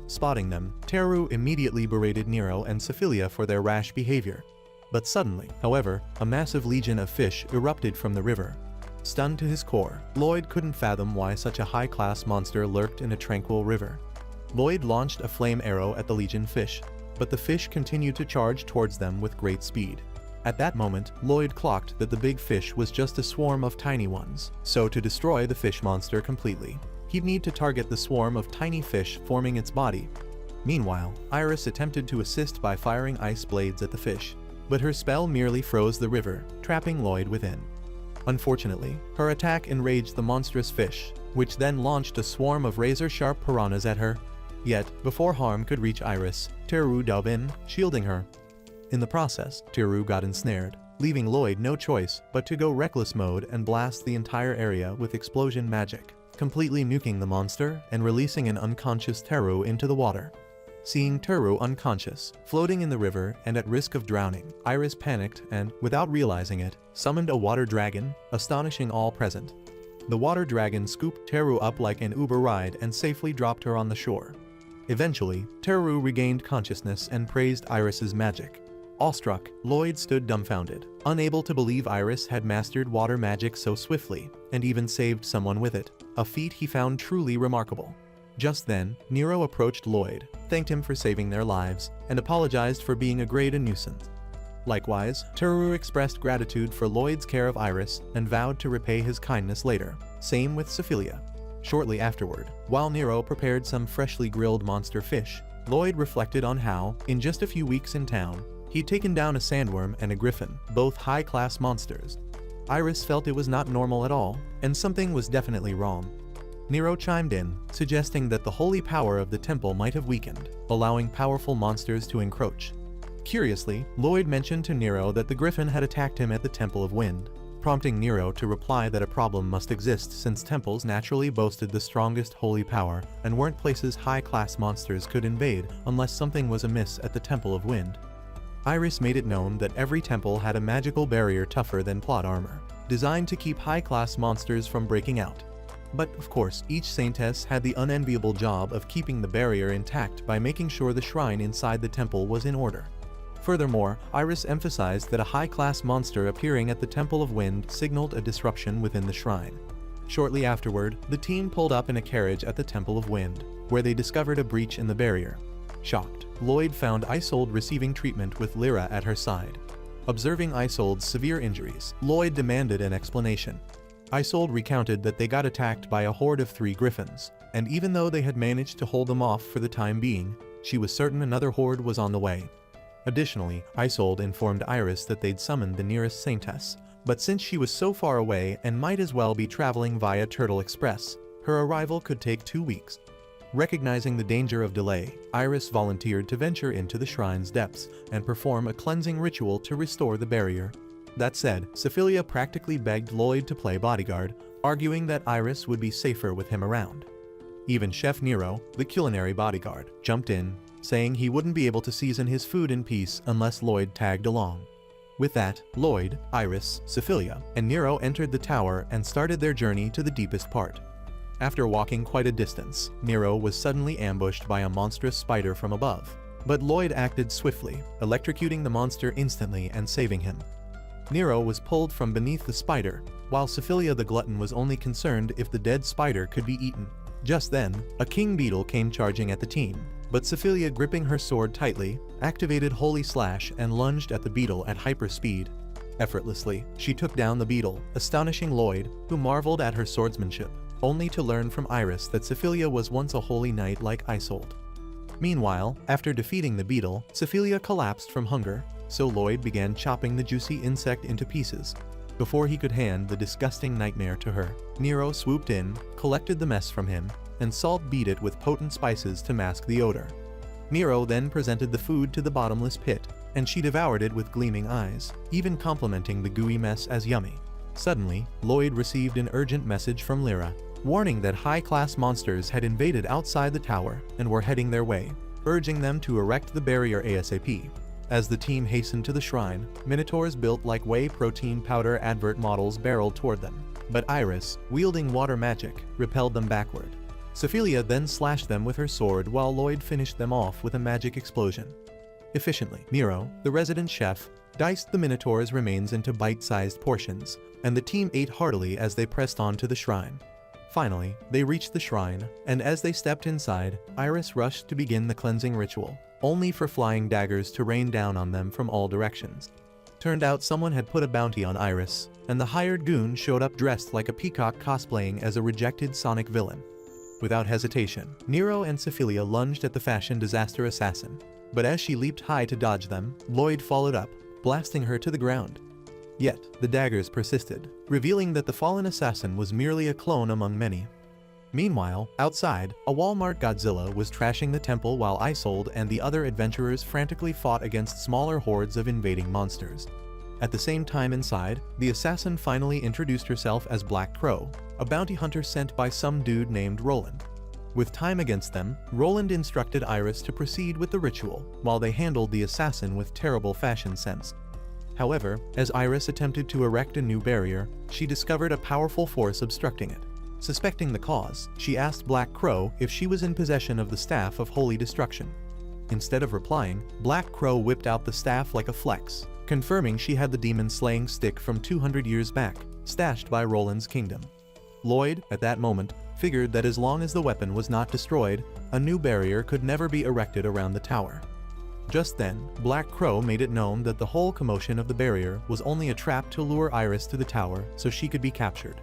Spotting them, Teru immediately berated Nero and Sephilia for their rash behavior. But suddenly, however, a massive legion of fish erupted from the river. Stunned to his core, Lloyd couldn't fathom why such a high-class monster lurked in a tranquil river. Lloyd launched a flame arrow at the legion fish, but the fish continued to charge towards them with great speed. At that moment, Lloyd clocked that the big fish was just a swarm of tiny ones, so to destroy the fish monster completely, he'd need to target the swarm of tiny fish forming its body. Meanwhile, Iris attempted to assist by firing ice blades at the fish, but her spell merely froze the river, trapping Lloyd within. Unfortunately, her attack enraged the monstrous fish, which then launched a swarm of razor-sharp piranhas at her. Yet, before harm could reach Iris, Teru dove in, shielding her. In the process, Teru got ensnared, leaving Lloyd no choice but to go reckless mode and blast the entire area with explosion magic, completely nuking the monster and releasing an unconscious Teru into the water. Seeing Teru unconscious, floating in the river and at risk of drowning, Iris panicked and, without realizing it, summoned a water dragon, astonishing all present. The water dragon scooped Teru up like an Uber ride and safely dropped her on the shore. Eventually, Teru regained consciousness and praised Iris's magic. Awestruck, Lloyd stood dumbfounded, unable to believe Iris had mastered water magic so swiftly, and even saved someone with it, a feat he found truly remarkable. Just then, Nero approached Lloyd, thanked him for saving their lives, and apologized for being a great nuisance. Likewise, Teru expressed gratitude for Lloyd's care of Iris and vowed to repay his kindness later. Same with Sephilia. Shortly afterward, while Nero prepared some freshly grilled monster fish, Lloyd reflected on how, in just a few weeks in town, he'd taken down a sandworm and a griffin, both high-class monsters. Iris felt it was not normal at all, and something was definitely wrong. Nero chimed in, suggesting that the holy power of the temple might have weakened, allowing powerful monsters to encroach. Curiously, Lloyd mentioned to Nero that the griffin had attacked him at the Temple of Wind, prompting Nero to reply that a problem must exist since temples naturally boasted the strongest holy power and weren't places high-class monsters could invade unless something was amiss at the Temple of Wind. Iris made it known that every temple had a magical barrier tougher than plot armor, designed to keep high-class monsters from breaking out. But, of course, each saintess had the unenviable job of keeping the barrier intact by making sure the shrine inside the temple was in order. Furthermore, Iris emphasized that a high-class monster appearing at the Temple of Wind signaled a disruption within the shrine. Shortly afterward, the team pulled up in a carriage at the Temple of Wind, where they discovered a breach in the barrier. Shocked, Lloyd found Isolde receiving treatment with Lyra at her side. Observing Isolde's severe injuries, Lloyd demanded an explanation. Isolde recounted that they got attacked by a horde of 3 griffins, and even though they had managed to hold them off for the time being, she was certain another horde was on the way. Additionally, Isolde informed Iris that they'd summoned the nearest saintess, but since she was so far away and might as well be traveling via Turtle Express, her arrival could take 2 weeks. Recognizing the danger of delay, Iris volunteered to venture into the shrine's depths and perform a cleansing ritual to restore the barrier. That said, Sephilia practically begged Lloyd to play bodyguard, arguing that Iris would be safer with him around. Even Chef Nero, the culinary bodyguard, jumped in, saying he wouldn't be able to season his food in peace unless Lloyd tagged along. With that, Lloyd, Iris, Sephilia, and Nero entered the tower and started their journey to the deepest part. After walking quite a distance, Nero was suddenly ambushed by a monstrous spider from above, but Lloyd acted swiftly, electrocuting the monster instantly and saving him. Nero was pulled from beneath the spider, while Sephilia the glutton was only concerned if the dead spider could be eaten. Just then, a king beetle came charging at the team, but Sephilia, gripping her sword tightly, activated Holy Slash and lunged at the beetle at hyperspeed. Effortlessly, she took down the beetle, astonishing Lloyd, who marveled at her swordsmanship, only to learn from Iris that Sephilia was once a holy knight like Isolde. Meanwhile, after defeating the beetle, Sephilia collapsed from hunger, so Lloyd began chopping the juicy insect into pieces. before he could hand the disgusting nightmare to her. Nero swooped in, collected the mess from him, and salt beat it with potent spices to mask the odor. Nero then presented the food to the bottomless pit, and she devoured it with gleaming eyes, even complimenting the gooey mess as yummy. Suddenly, Lloyd received an urgent message from Lyra, warning that high-class monsters had invaded outside the tower and were heading their way, urging them to erect the barrier ASAP. As the team hastened to the shrine, minotaurs built like whey protein powder advert models barreled toward them, but Iris, wielding water magic, repelled them backward. Sophia then slashed them with her sword while Lloyd finished them off with a magic explosion. Efficiently, Nero, the resident chef, diced the minotaur's remains into bite-sized portions, and the team ate heartily as they pressed on to the shrine. Finally, they reached the shrine, and as they stepped inside, Iris rushed to begin the cleansing ritual, only for flying daggers to rain down on them from all directions. Turned out someone had put a bounty on Iris, and the hired goon showed up dressed like a peacock cosplaying as a rejected Sonic villain. Without hesitation, Nero and Sophia lunged at the fashion disaster assassin, but as she leaped high to dodge them, Lloyd followed up, blasting her to the ground. Yet, the daggers persisted, revealing that the fallen assassin was merely a clone among many. Meanwhile, outside, a Walmart Godzilla was trashing the temple while Isolde and the other adventurers frantically fought against smaller hordes of invading monsters. At the same time inside, the assassin finally introduced herself as Black Crow, a bounty hunter sent by some dude named Roland. With time against them, Roland instructed Iris to proceed with the ritual, while they handled the assassin with terrible fashion sense. However, as Iris attempted to erect a new barrier, she discovered a powerful force obstructing it. Suspecting the cause, she asked Black Crow if she was in possession of the Staff of Holy Destruction. Instead of replying, Black Crow whipped out the staff like a flex, confirming she had the demon-slaying stick from 200 years back, stashed by Roland's kingdom. Lloyd, at that moment, figured that as long as the weapon was not destroyed, a new barrier could never be erected around the tower. Just then, Black Crow made it known that the whole commotion of the barrier was only a trap to lure Iris to the tower so she could be captured.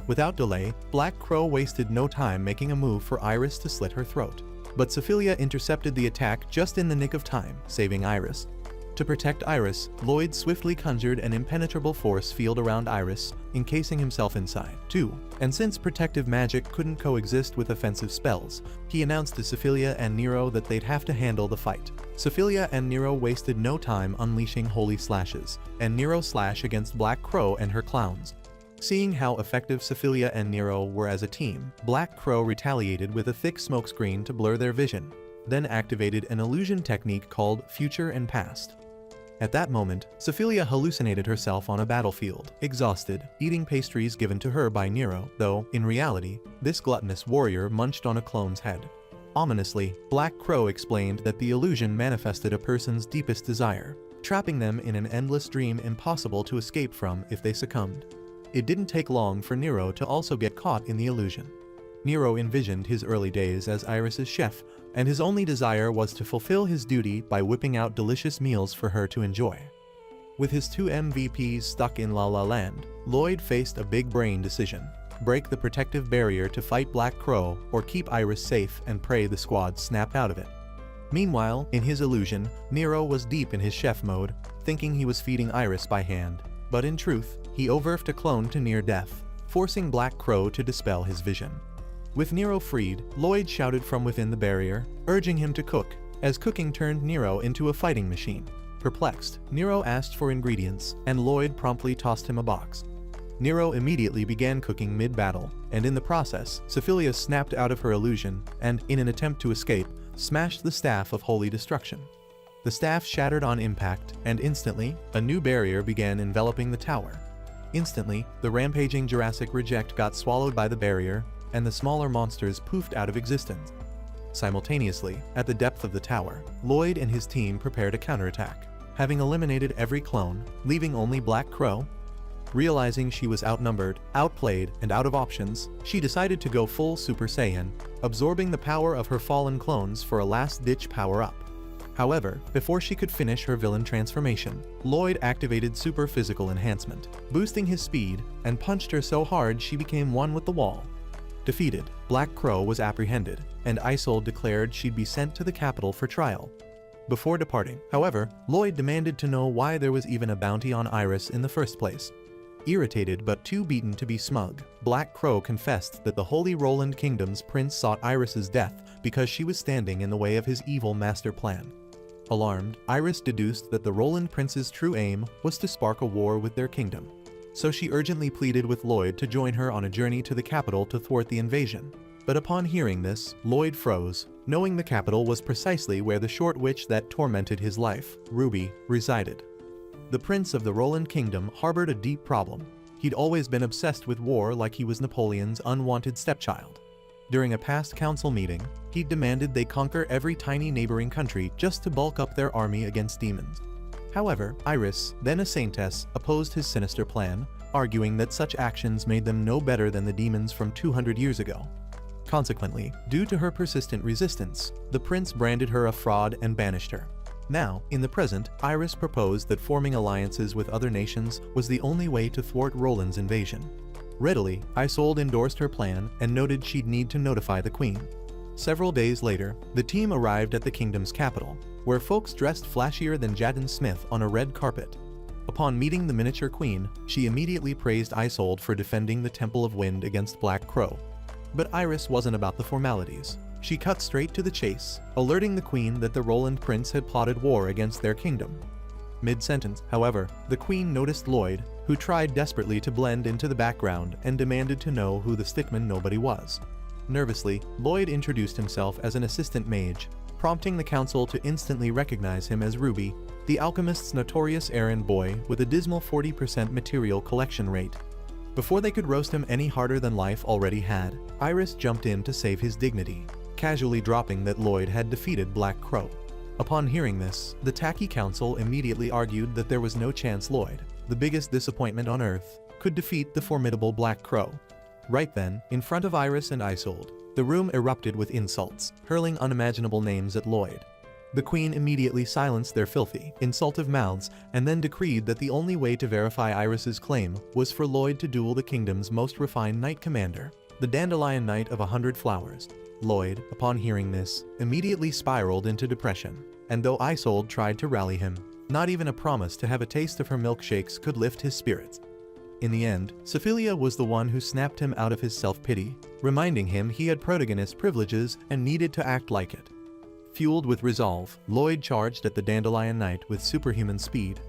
Without delay, Black Crow wasted no time making a move for Iris to slit her throat. But Sophia intercepted the attack just in the nick of time, saving Iris. To protect Iris, Lloyd swiftly conjured an impenetrable force field around Iris, encasing himself inside, too. And since protective magic couldn't coexist with offensive spells, he announced to Sophia and Nero that they'd have to handle the fight. Sophia and Nero wasted no time unleashing holy slashes, and Nero slash against Black Crow and her clowns. Seeing how effective Sophia and Nero were as a team, Black Crow retaliated with a thick smokescreen to blur their vision, then activated an illusion technique called Future and Past. At that moment, Sophia hallucinated herself on a battlefield, exhausted, eating pastries given to her by Nero, though, in reality, this gluttonous warrior munched on a clone's head. Ominously, Black Crow explained that the illusion manifested a person's deepest desire, trapping them in an endless dream impossible to escape from if they succumbed. It didn't take long for Nero to also get caught in the illusion. Nero envisioned his early days as Iris's chef, and his only desire was to fulfill his duty by whipping out delicious meals for her to enjoy. With his two MVPs stuck in La La Land, Lloyd faced a big-brain decision: break the protective barrier to fight Black Crow, or keep Iris safe and pray the squad snap out of it. Meanwhile, in his illusion, Nero was deep in his chef mode, thinking he was feeding Iris by hand. But in truth, he overworked a clone to near death, forcing Black Crow to dispel his vision. With Nero freed, Lloyd shouted from within the barrier, urging him to cook, as cooking turned Nero into a fighting machine. Perplexed, Nero asked for ingredients, and Lloyd promptly tossed him a box. Nero immediately began cooking mid-battle, and in the process, Sophia snapped out of her illusion and, in an attempt to escape, smashed the Staff of Holy Destruction. The staff shattered on impact, and instantly, a new barrier began enveloping the tower. Instantly, the rampaging Jurassic reject got swallowed by the barrier, and the smaller monsters poofed out of existence. Simultaneously, at the depth of the tower, Lloyd and his team prepared a counterattack, having eliminated every clone, leaving only Black Crow. Realizing she was outnumbered, outplayed, and out of options, she decided to go full Super Saiyan, absorbing the power of her fallen clones for a last-ditch power-up. However, before she could finish her villain transformation, Lloyd activated Super Physical Enhancement, boosting his speed, and punched her so hard she became one with the wall. Defeated, Black Crow was apprehended, and Isolde declared she'd be sent to the capital for trial. Before departing, however, Lloyd demanded to know why there was even a bounty on Iris in the first place. Irritated but too beaten to be smug, Black Crow confessed that the Holy Roland Kingdom's prince sought Iris's death because she was standing in the way of his evil master plan. Alarmed, Iris deduced that the Roland prince's true aim was to spark a war with their kingdom. So she urgently pleaded with Lloyd to join her on a journey to the capital to thwart the invasion. But upon hearing this, Lloyd froze, knowing the capital was precisely where the short witch that tormented his life, Ruby, resided. The prince of the Roland Kingdom harbored a deep problem. He'd always been obsessed with war like he was Napoleon's unwanted stepchild. During a past council meeting, he demanded they conquer every tiny neighboring country just to bulk up their army against demons. However, Iris, then a saintess, opposed his sinister plan, arguing that such actions made them no better than the demons from 200 years ago. Consequently, due to her persistent resistance, the prince branded her a fraud and banished her. Now, in the present, Iris proposed that forming alliances with other nations was the only way to thwart Roland's invasion. Readily, Isolde endorsed her plan and noted she'd need to notify the queen. Several days later, the team arrived at the kingdom's capital, where folks dressed flashier than Jaden Smith on a red carpet. Upon meeting the miniature queen, she immediately praised Isolde for defending the Temple of Wind against Black Crow. But Iris wasn't about the formalities. She cut straight to the chase, alerting the queen that the Roland prince had plotted war against their kingdom. Mid-sentence, however, the queen noticed Lloyd, who tried desperately to blend into the background and demanded to know who the stickman nobody was. Nervously, Lloyd introduced himself as an assistant mage, prompting the council to instantly recognize him as Ruby, the alchemist's notorious errand boy with a dismal 40% material collection rate. Before they could roast him any harder than life already had, Iris jumped in to save his dignity, casually dropping that Lloyd had defeated Black Crow. Upon hearing this, the tacky council immediately argued that there was no chance Lloyd, the biggest disappointment on Earth, could defeat the formidable Black Crow. Right then, in front of Iris and Isolde, the room erupted with insults, hurling unimaginable names at Lloyd. The queen immediately silenced their filthy, insultive mouths and then decreed that the only way to verify Iris's claim was for Lloyd to duel the kingdom's most refined knight commander, the Dandelion Knight of 100 Flowers. Lloyd, upon hearing this, immediately spiraled into depression, and though Isolde tried to rally him, not even a promise to have a taste of her milkshakes could lift his spirits. In the end, Sophilia was the one who snapped him out of his self-pity, reminding him he had protagonist privileges and needed to act like it. Fueled with resolve, Lloyd charged at the Dandelion Knight with superhuman speed.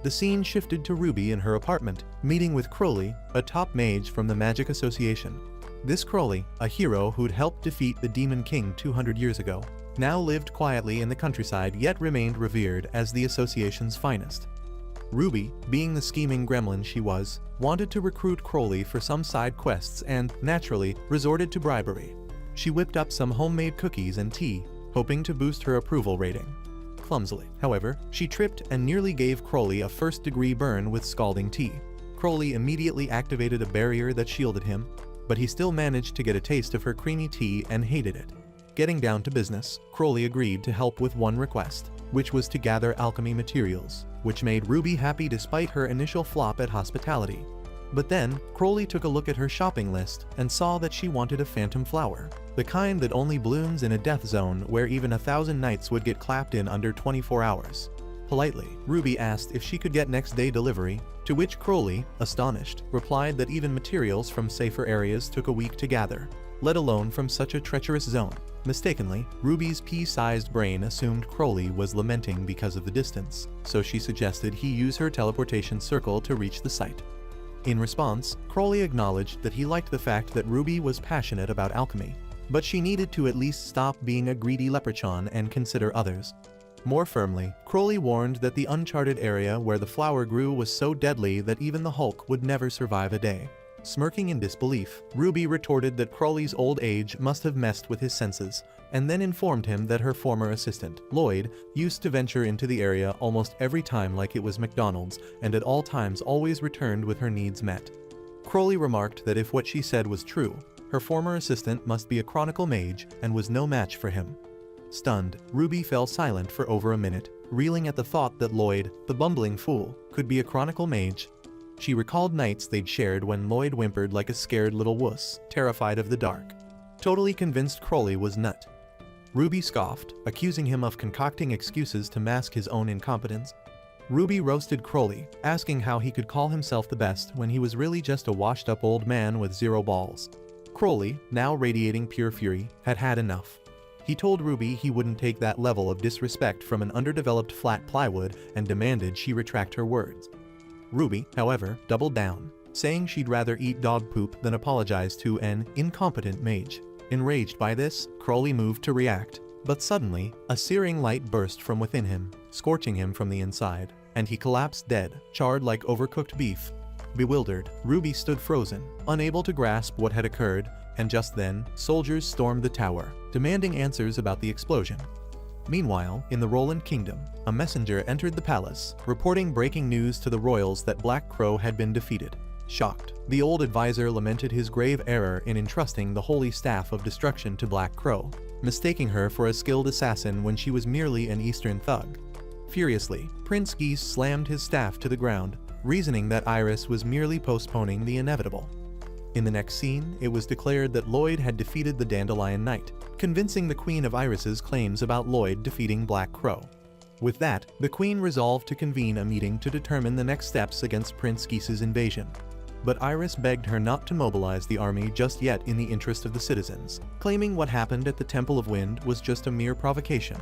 The scene shifted to Ruby in her apartment, meeting with Crowley, a top mage from the Magic Association. This Crowley, a hero who'd helped defeat the Demon King 200 years ago, now lived quietly in the countryside yet remained revered as the association's finest. Ruby, being the scheming gremlin she was, wanted to recruit Crowley for some side quests and, naturally, resorted to bribery. She whipped up some homemade cookies and tea, hoping to boost her approval rating. Clumsily, however, she tripped and nearly gave Crowley a first-degree burn with scalding tea. Crowley immediately activated a barrier that shielded him, but he still managed to get a taste of her creamy tea and hated it. Getting down to business, Crowley agreed to help with one request, which was to gather alchemy materials, which made Ruby happy despite her initial flop at hospitality. But then, Crowley took a look at her shopping list and saw that she wanted a phantom flower, the kind that only blooms in a death zone where even 1,000 knights would get clapped in under 24 hours. Politely, Ruby asked if she could get next-day delivery, to which Crowley, astonished, replied that even materials from safer areas took a week to gather, let alone from such a treacherous zone. Mistakenly, Ruby's pea-sized brain assumed Crowley was lamenting because of the distance, so she suggested he use her teleportation circle to reach the site. In response, Crowley acknowledged that he liked the fact that Ruby was passionate about alchemy, but she needed to at least stop being a greedy leprechaun and consider others. More firmly, Crowley warned that the uncharted area where the flower grew was so deadly that even the Hulk would never survive a day. Smirking in disbelief, Ruby retorted that Crowley's old age must have messed with his senses, and then informed him that her former assistant, Lloyd, used to venture into the area almost every time like it was McDonald's, and at all times always returned with her needs met. Crowley remarked that if what she said was true, her former assistant must be a chronicle mage and was no match for him. Stunned, Ruby fell silent for over a minute, reeling at the thought that Lloyd, the bumbling fool, could be a chronicle mage. She recalled nights they'd shared when Lloyd whimpered like a scared little wuss, terrified of the dark. Totally convinced Crowley was nut. Ruby scoffed, accusing him of concocting excuses to mask his own incompetence. Ruby roasted Crowley, asking how he could call himself the best when he was really just a washed-up old man with 0 balls. Crowley, now radiating pure fury, had had enough. He told Ruby he wouldn't take that level of disrespect from an underdeveloped flat plywood and demanded she retract her words. Ruby, however, doubled down, saying she'd rather eat dog poop than apologize to an incompetent mage. Enraged by this, Crowley moved to react, but suddenly, a searing light burst from within him, scorching him from the inside, and he collapsed dead, charred like overcooked beef. Bewildered, Ruby stood frozen, unable to grasp what had occurred, and just then, soldiers stormed the tower, demanding answers about the explosion. Meanwhile, in the Roland Kingdom, a messenger entered the palace, reporting breaking news to the royals that Black Crow had been defeated. Shocked, the old advisor lamented his grave error in entrusting the holy staff of destruction to Black Crow, mistaking her for a skilled assassin when she was merely an eastern thug. Furiously, Prince Geese slammed his staff to the ground, reasoning that Iris was merely postponing the inevitable. In the next scene, it was declared that Lloyd had defeated the Dandelion Knight, convincing the Queen of Iris's claims about Lloyd defeating Black Crow. With that, the Queen resolved to convene a meeting to determine the next steps against Prince Geese's invasion. But Iris begged her not to mobilize the army just yet in the interest of the citizens, claiming what happened at the Temple of Wind was just a mere provocation.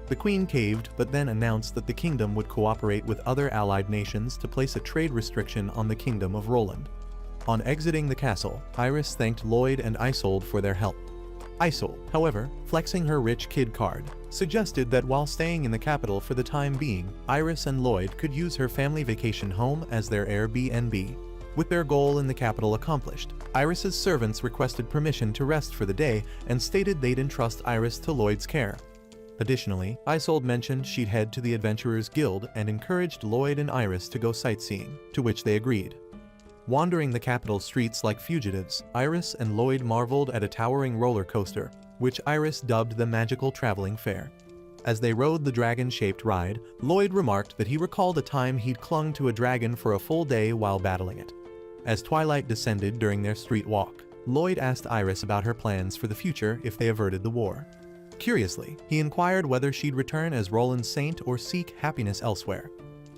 The Queen caved, but then announced that the kingdom would cooperate with other allied nations to place a trade restriction on the Kingdom of Roland. On exiting the castle, Iris thanked Lloyd and Isolde for their help. Isolde, however, flexing her rich kid card, suggested that while staying in the capital for the time being, Iris and Lloyd could use her family vacation home as their Airbnb. With their goal in the capital accomplished, Iris's servants requested permission to rest for the day and stated they'd entrust Iris to Lloyd's care. Additionally, Isolde mentioned she'd head to the Adventurers Guild and encouraged Lloyd and Iris to go sightseeing, to which they agreed. Wandering the capital streets like fugitives, Iris and Lloyd marveled at a towering roller coaster, which Iris dubbed the Magical Traveling Fair. As they rode the dragon-shaped ride, Lloyd remarked that he recalled a time he'd clung to a dragon for a full day while battling it. As twilight descended during their street walk, Lloyd asked Iris about her plans for the future if they averted the war. Curiously, he inquired whether she'd return as Roland's saint or seek happiness elsewhere.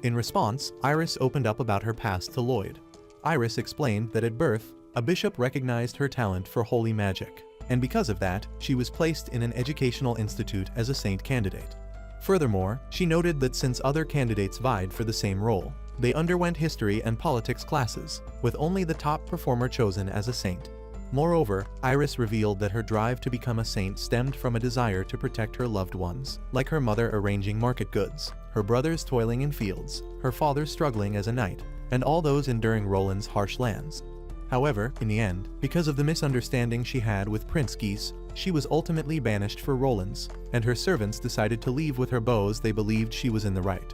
In response, Iris opened up about her past to Lloyd. Iris explained that at birth, a bishop recognized her talent for holy magic, and because of that, she was placed in an educational institute as a saint candidate. Furthermore, she noted that since other candidates vied for the same role, they underwent history and politics classes, with only the top performer chosen as a saint. Moreover, Iris revealed that her drive to become a saint stemmed from a desire to protect her loved ones, like her mother arranging market goods, her brothers toiling in fields, her father struggling as a knight, and all those enduring Roland's harsh lands. However, in the end, because of the misunderstanding she had with Prince Geese, she was ultimately banished for Roland's, and her servants decided to leave with her bows. They believed she was in the right.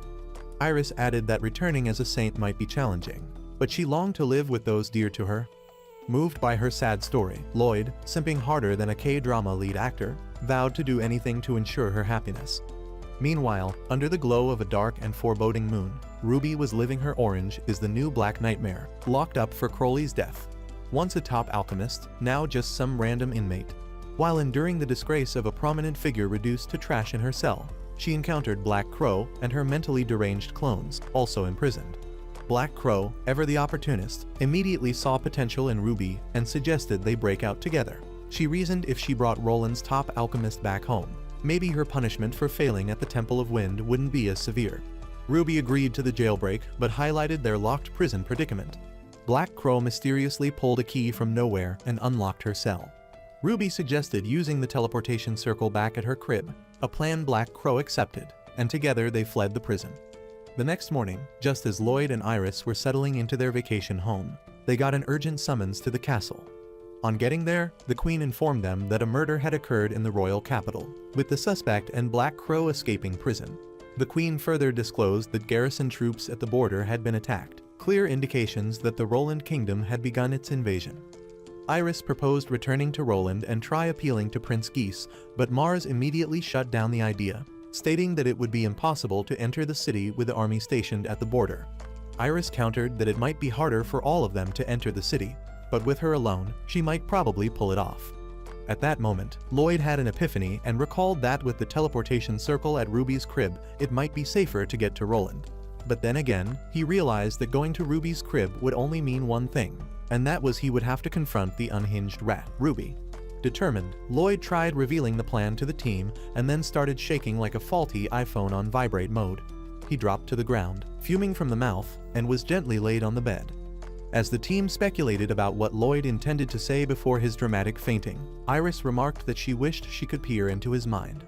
Iris added that returning as a saint might be challenging, but she longed to live with those dear to her. Moved by her sad story, Lloyd, simping harder than a K-drama lead actor, vowed to do anything to ensure her happiness. Meanwhile, under the glow of a dark and foreboding moon, Ruby was living her Orange is the New Black Nightmare, locked up for Crowley's death. Once a top alchemist, now just some random inmate. While enduring the disgrace of a prominent figure reduced to trash in her cell, she encountered Black Crow and her mentally deranged clones, also imprisoned. Black Crow, ever the opportunist, immediately saw potential in Ruby and suggested they break out together. She reasoned if she brought Roland's top alchemist back home, maybe her punishment for failing at the Temple of Wind wouldn't be as severe. Ruby agreed to the jailbreak, but highlighted their locked prison predicament. Black Crow mysteriously pulled a key from nowhere and unlocked her cell. Ruby suggested using the teleportation circle back at her crib, a plan Black Crow accepted, and together they fled the prison. The next morning, just as Lloyd and Iris were settling into their vacation home, they got an urgent summons to the castle. On getting there, the Queen informed them that a murder had occurred in the royal capital, with the suspect and Black Crow escaping prison. The Queen further disclosed that garrison troops at the border had been attacked, clear indications that the Roland Kingdom had begun its invasion. Iris proposed returning to Roland and try appealing to Prince Geese, but Mars immediately shut down the idea, stating that it would be impossible to enter the city with the army stationed at the border. Iris countered that it might be harder for all of them to enter the city, but with her alone, she might probably pull it off. At that moment, Lloyd had an epiphany and recalled that with the teleportation circle at Ruby's crib, it might be safer to get to Roland. But then again, he realized that going to Ruby's crib would only mean one thing, and that was he would have to confront the unhinged rat, Ruby. Determined, Lloyd tried revealing the plan to the team and then started shaking like a faulty iPhone on vibrate mode. He dropped to the ground, fuming from the mouth, and was gently laid on the bed. As the team speculated about what Lloyd intended to say before his dramatic fainting, Iris remarked that she wished she could peer into his mind.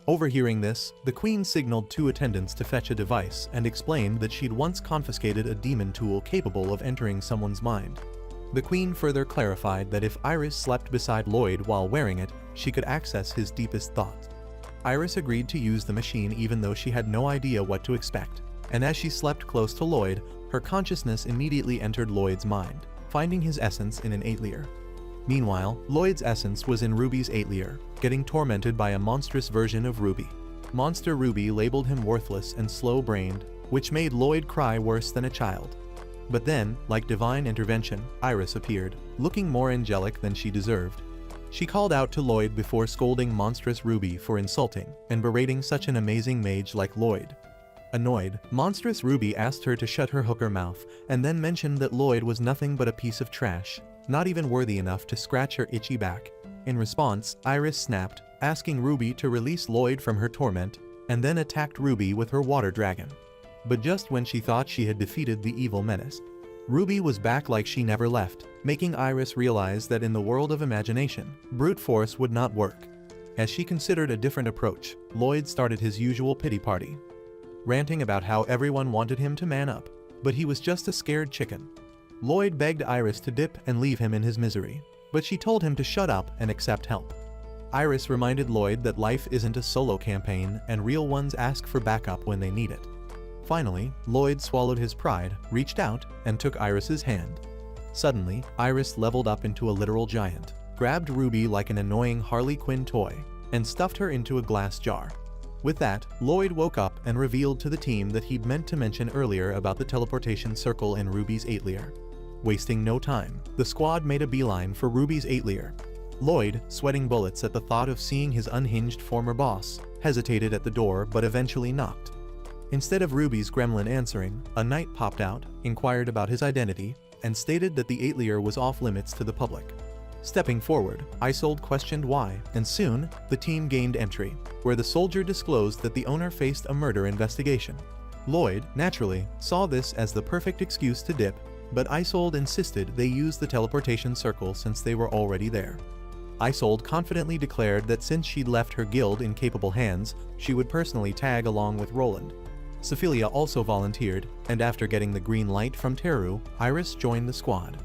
Overhearing this, the Queen signaled 2 attendants to fetch a device and explained that she'd once confiscated a demon tool capable of entering someone's mind. The Queen further clarified that if Iris slept beside Lloyd while wearing it, she could access his deepest thoughts. Iris agreed to use the machine even though she had no idea what to expect, and as she slept close to Lloyd, her consciousness immediately entered Lloyd's mind, finding his essence in an 8-layer. Meanwhile, Lloyd's essence was in Ruby's 8-layer, getting tormented by a monstrous version of Ruby. Monster Ruby labeled him worthless and slow-brained, which made Lloyd cry worse than a child. But then, like divine intervention, Iris appeared, looking more angelic than she deserved. She called out to Lloyd before scolding monstrous Ruby for insulting and berating such an amazing mage like Lloyd. Annoyed, monstrous Ruby asked her to shut her hooker mouth and then mentioned that Lloyd was nothing but a piece of trash, not even worthy enough to scratch her itchy back. In response, Iris snapped, asking Ruby to release Lloyd from her torment, and then attacked Ruby with her water dragon. But just when she thought she had defeated the evil menace, Ruby was back like she never left, making Iris realize that in the world of imagination, brute force would not work. As she considered a different approach, Lloyd started his usual pity party, ranting about how everyone wanted him to man up, but he was just a scared chicken. Lloyd begged Iris to dip and leave him in his misery, but she told him to shut up and accept help. Iris reminded Lloyd that life isn't a solo campaign and real ones ask for backup when they need it. Finally, Lloyd swallowed his pride, reached out, and took Iris's hand. Suddenly, Iris leveled up into a literal giant, grabbed Ruby like an annoying Harley Quinn toy, and stuffed her into a glass jar. With that, Lloyd woke up and revealed to the team that he'd meant to mention earlier about the teleportation circle in Ruby's 8-layer. Wasting no time, the squad made a beeline for Ruby's 8-layer. Lloyd, sweating bullets at the thought of seeing his unhinged former boss, hesitated at the door but eventually knocked. Instead of Ruby's gremlin answering, a knight popped out, inquired about his identity, and stated that the 8-layer was off limits to the public. Stepping forward, Isolde questioned why, and soon, the team gained entry, where the soldier disclosed that the owner faced a murder investigation. Lloyd, naturally, saw this as the perfect excuse to dip, but Isolde insisted they use the teleportation circle since they were already there. Isolde confidently declared that since she'd left her guild in capable hands, she would personally tag along with Roland. Sephilia also volunteered, and after getting the green light from Teru, Iris joined the squad.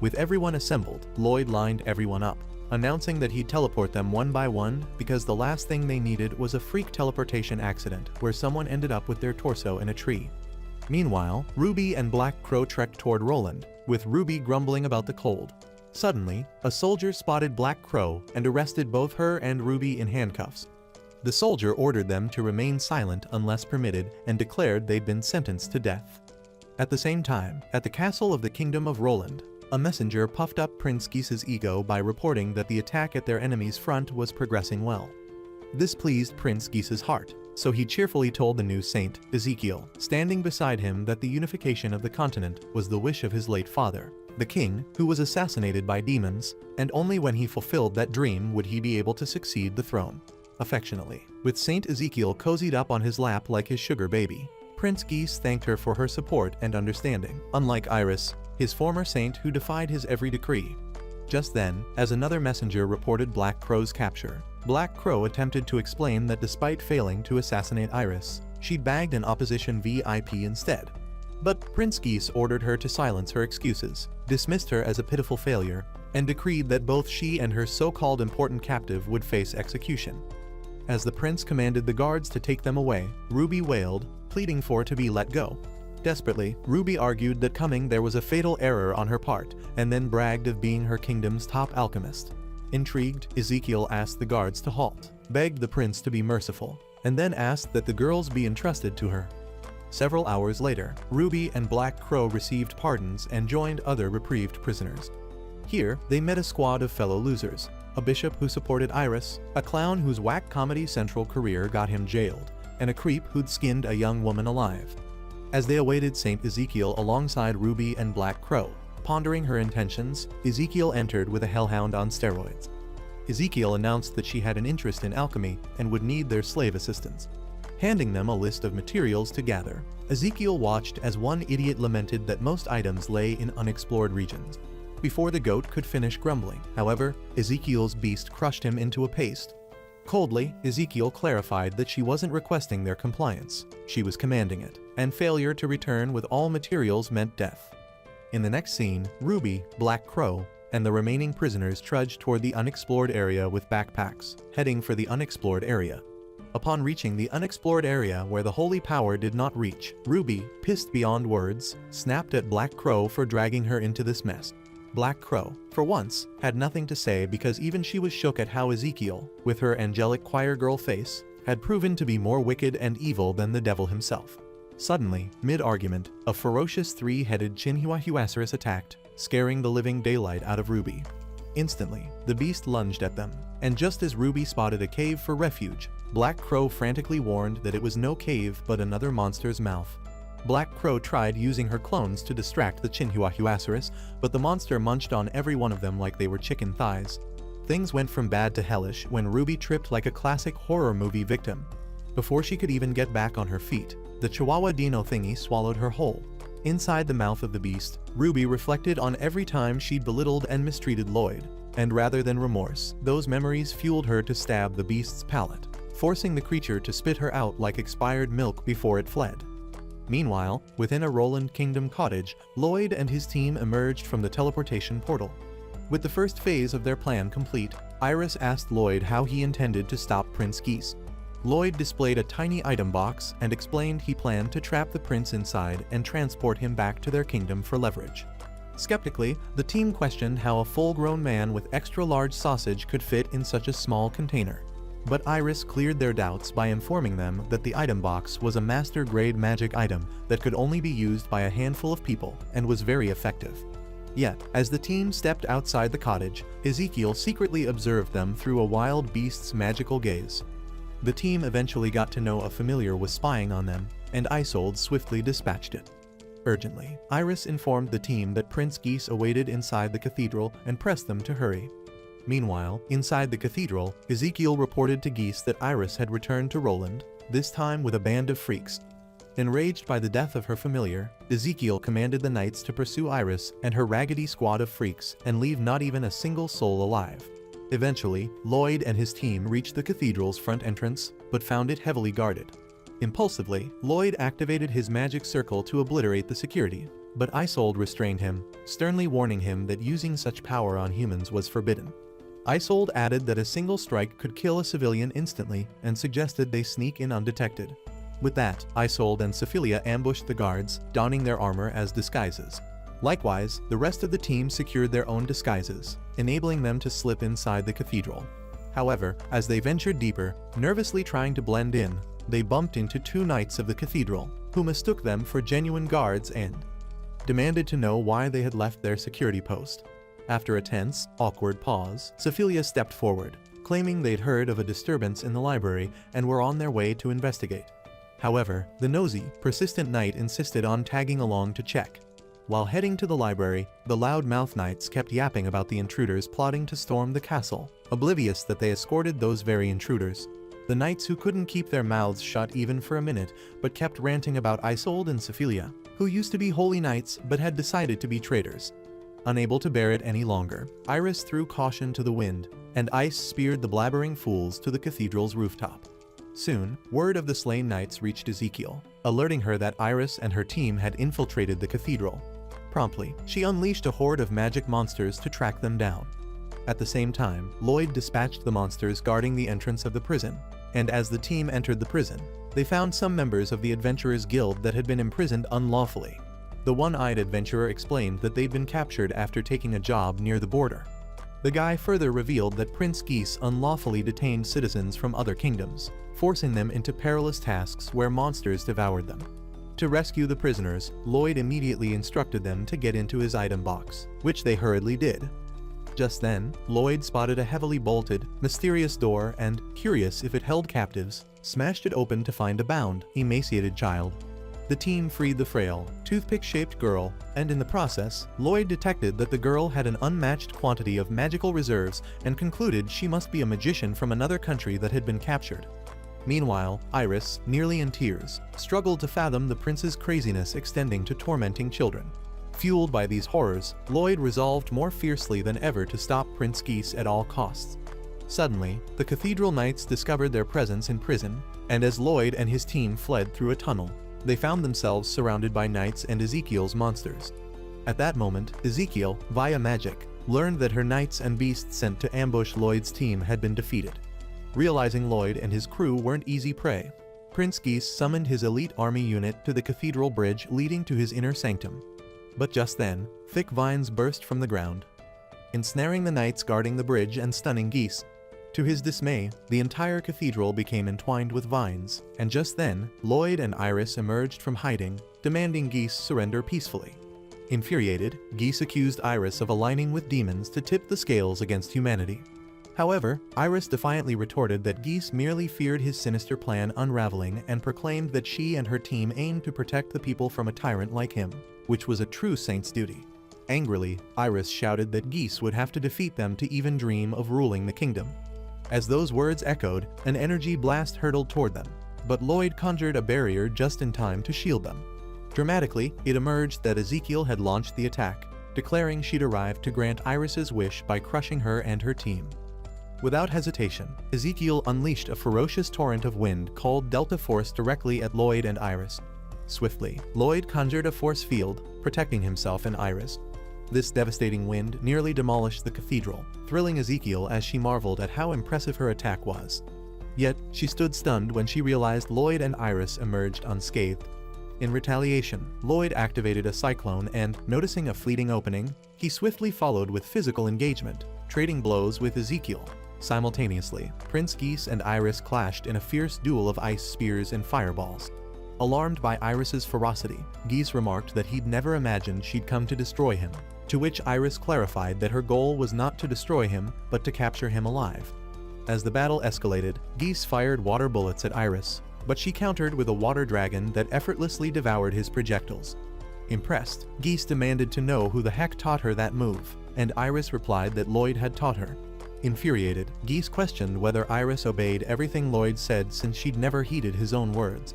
With everyone assembled, Lloyd lined everyone up, announcing that he'd teleport them one by one because the last thing they needed was a freak teleportation accident where someone ended up with their torso in a tree. Meanwhile, Ruby and Black Crow trekked toward Roland, with Ruby grumbling about the cold. Suddenly, a soldier spotted Black Crow and arrested both her and Ruby in handcuffs. The soldier ordered them to remain silent unless permitted and declared they'd been sentenced to death. At the same time, at the castle of the Kingdom of Roland, a messenger puffed up Prince Geese's ego by reporting that the attack at their enemy's front was progressing well. This pleased Prince Geese's heart, so he cheerfully told the new saint, Ezekiel, standing beside him, that the unification of the continent was the wish of his late father, the king, who was assassinated by demons, and only when he fulfilled that dream would he be able to succeed the throne. Affectionately, with Saint Ezekiel cozied up on his lap like his sugar baby, Prince Geese thanked her for her support and understanding, unlike Iris, his former saint who defied his every decree. Just then, as another messenger reported Black Crow's capture, Black Crow attempted to explain that despite failing to assassinate Iris, she'd bagged an opposition VIP instead. But Prince Geese ordered her to silence her excuses, dismissed her as a pitiful failure, and decreed that both she and her so-called important captive would face execution. As the prince commanded the guards to take them away, Ruby wailed, pleading for to be let go. Desperately, Ruby argued that coming there was a fatal error on her part, and then bragged of being her kingdom's top alchemist. Intrigued, Ezekiel asked the guards to halt, begged the prince to be merciful, and then asked that the girls be entrusted to her. Several hours later, Ruby and Black Crow received pardons and joined other reprieved prisoners. Here, they met a squad of fellow losers, a bishop who supported Iris, a clown whose whack Comedy Central career got him jailed, and a creep who'd skinned a young woman alive. As they awaited Saint Ezekiel alongside Ruby and Black Crow, pondering her intentions, Ezekiel entered with a hellhound on steroids. Ezekiel announced that she had an interest in alchemy and would need their slave assistance. Handing them a list of materials to gather, Ezekiel watched as one idiot lamented that most items lay in unexplored regions. Before the goat could finish grumbling, however, Ezekiel's beast crushed him into a paste. Coldly, Ezekiel clarified that she wasn't requesting their compliance, she was commanding it, and failure to return with all materials meant death. In the next scene, Ruby, Black Crow, and the remaining prisoners trudged toward the unexplored area with backpacks, heading for the unexplored area. Upon reaching the unexplored area where the holy power did not reach, Ruby, pissed beyond words, snapped at Black Crow for dragging her into this mess. Black Crow, for once, had nothing to say because even she was shook at how Ezekiel, with her angelic choir girl face, had proven to be more wicked and evil than the devil himself. Suddenly, mid-argument, a ferocious three-headed Chinhuahuasaurus attacked, scaring the living daylight out of Ruby. Instantly, the beast lunged at them, and just as Ruby spotted a cave for refuge, Black Crow frantically warned that it was no cave but another monster's mouth. Black Crow tried using her clones to distract the Chinhuahuasaurus, but the monster munched on every one of them like they were chicken thighs. Things went from bad to hellish when Ruby tripped like a classic horror movie victim. Before she could even get back on her feet, the Chihuahua Dino thingy swallowed her whole. Inside the mouth of the beast, Ruby reflected on every time she'd belittled and mistreated Lloyd, and rather than remorse, those memories fueled her to stab the beast's palate, forcing the creature to spit her out like expired milk before it fled. Meanwhile, within a Roland Kingdom cottage, Lloyd and his team emerged from the teleportation portal. With the first phase of their plan complete, Iris asked Lloyd how he intended to stop Prince Geese. Lloyd displayed a tiny item box and explained he planned to trap the prince inside and transport him back to their kingdom for leverage. Skeptically, the team questioned how a full-grown man with extra-large sausage could fit in such a small container. But Iris cleared their doubts by informing them that the item box was a master-grade magic item that could only be used by a handful of people and was very effective. Yet, as the team stepped outside the cottage, Ezekiel secretly observed them through a wild beast's magical gaze. The team eventually got to know a familiar was spying on them, and Isolde swiftly dispatched it. Urgently, Iris informed the team that Prince Geese awaited inside the cathedral and pressed them to hurry. Meanwhile, inside the cathedral, Ezekiel reported to Geese that Iris had returned to Roland, this time with a band of freaks. Enraged by the death of her familiar, Ezekiel commanded the knights to pursue Iris and her raggedy squad of freaks and leave not even a single soul alive. Eventually, Lloyd and his team reached the cathedral's front entrance, but found it heavily guarded. Impulsively, Lloyd activated his magic circle to obliterate the security, but Isolde restrained him, sternly warning him that using such power on humans was forbidden. Isolde added that a single strike could kill a civilian instantly and suggested they sneak in undetected. With that, Isolde and Sephilia ambushed the guards, donning their armor as disguises. Likewise, the rest of the team secured their own disguises, enabling them to slip inside the cathedral. However, as they ventured deeper, nervously trying to blend in, they bumped into two knights of the cathedral, who mistook them for genuine guards and demanded to know why they had left their security post. After a tense, awkward pause, Sephilia stepped forward, claiming they'd heard of a disturbance in the library and were on their way to investigate. However, the nosy, persistent knight insisted on tagging along to check. While heading to the library, the loud-mouthed knights kept yapping about the intruders plotting to storm the castle, oblivious that they escorted those very intruders. The knights who couldn't keep their mouths shut even for a minute, but kept ranting about Isolde and Sephilia, who used to be holy knights but had decided to be traitors. Unable to bear it any longer, Iris threw caution to the wind, and ice speared the blabbering fools to the cathedral's rooftop. Soon, word of the slain knights reached Ezekiel, alerting her that Iris and her team had infiltrated the cathedral. Promptly, she unleashed a horde of magic monsters to track them down. At the same time, Lloyd dispatched the monsters guarding the entrance of the prison, and as the team entered the prison, they found some members of the Adventurers Guild that had been imprisoned unlawfully. The one-eyed adventurer explained that they'd been captured after taking a job near the border. The guy further revealed that Prince Geese unlawfully detained citizens from other kingdoms, forcing them into perilous tasks where monsters devoured them. To rescue the prisoners, Lloyd immediately instructed them to get into his item box, which they hurriedly did. Just then, Lloyd spotted a heavily bolted, mysterious door and, curious if it held captives, smashed it open to find a bound, emaciated child. The team freed the frail, toothpick-shaped girl, and in the process, Lloyd detected that the girl had an unmatched quantity of magical reserves and concluded she must be a magician from another country that had been captured. Meanwhile, Iris, nearly in tears, struggled to fathom the prince's craziness extending to tormenting children. Fueled by these horrors, Lloyd resolved more fiercely than ever to stop Prince Geese at all costs. Suddenly, the Cathedral Knights discovered their presence in prison, and as Lloyd and his team fled through a tunnel, they found themselves surrounded by knights and Ezekiel's monsters. At that moment, Ezekiel, via magic, learned that her knights and beasts sent to ambush Lloyd's team had been defeated. Realizing Lloyd and his crew weren't easy prey, Prince Geese summoned his elite army unit to the cathedral bridge leading to his inner sanctum. But just then, thick vines burst from the ground, ensnaring the knights guarding the bridge and stunning Geese. To his dismay, the entire cathedral became entwined with vines, and just then, Lloyd and Iris emerged from hiding, demanding Geese surrender peacefully. Infuriated, Geese accused Iris of aligning with demons to tip the scales against humanity. However, Iris defiantly retorted that Geese merely feared his sinister plan unraveling and proclaimed that she and her team aimed to protect the people from a tyrant like him, which was a true saint's duty. Angrily, Iris shouted that Geese would have to defeat them to even dream of ruling the kingdom. As those words echoed, an energy blast hurtled toward them, but Lloyd conjured a barrier just in time to shield them. Dramatically, it emerged that Ezekiel had launched the attack, declaring she'd arrived to grant Iris's wish by crushing her and her team. Without hesitation, Ezekiel unleashed a ferocious torrent of wind called Delta Force directly at Lloyd and Iris. Swiftly, Lloyd conjured a force field, protecting himself and Iris. This devastating wind nearly demolished the cathedral, thrilling Ezekiel as she marveled at how impressive her attack was. Yet, she stood stunned when she realized Lloyd and Iris emerged unscathed. In retaliation, Lloyd activated a cyclone and, noticing a fleeting opening, he swiftly followed with physical engagement, trading blows with Ezekiel. Simultaneously, Prince Geese and Iris clashed in a fierce duel of ice spears and fireballs. Alarmed by Iris's ferocity, Geese remarked that he'd never imagined she'd come to destroy him, to which Iris clarified that her goal was not to destroy him, but to capture him alive. As the battle escalated, Geese fired water bullets at Iris, but she countered with a water dragon that effortlessly devoured his projectiles. Impressed, Geese demanded to know who the heck taught her that move, and Iris replied that Lloyd had taught her. Infuriated, Geese questioned whether Iris obeyed everything Lloyd said since she'd never heeded his own words.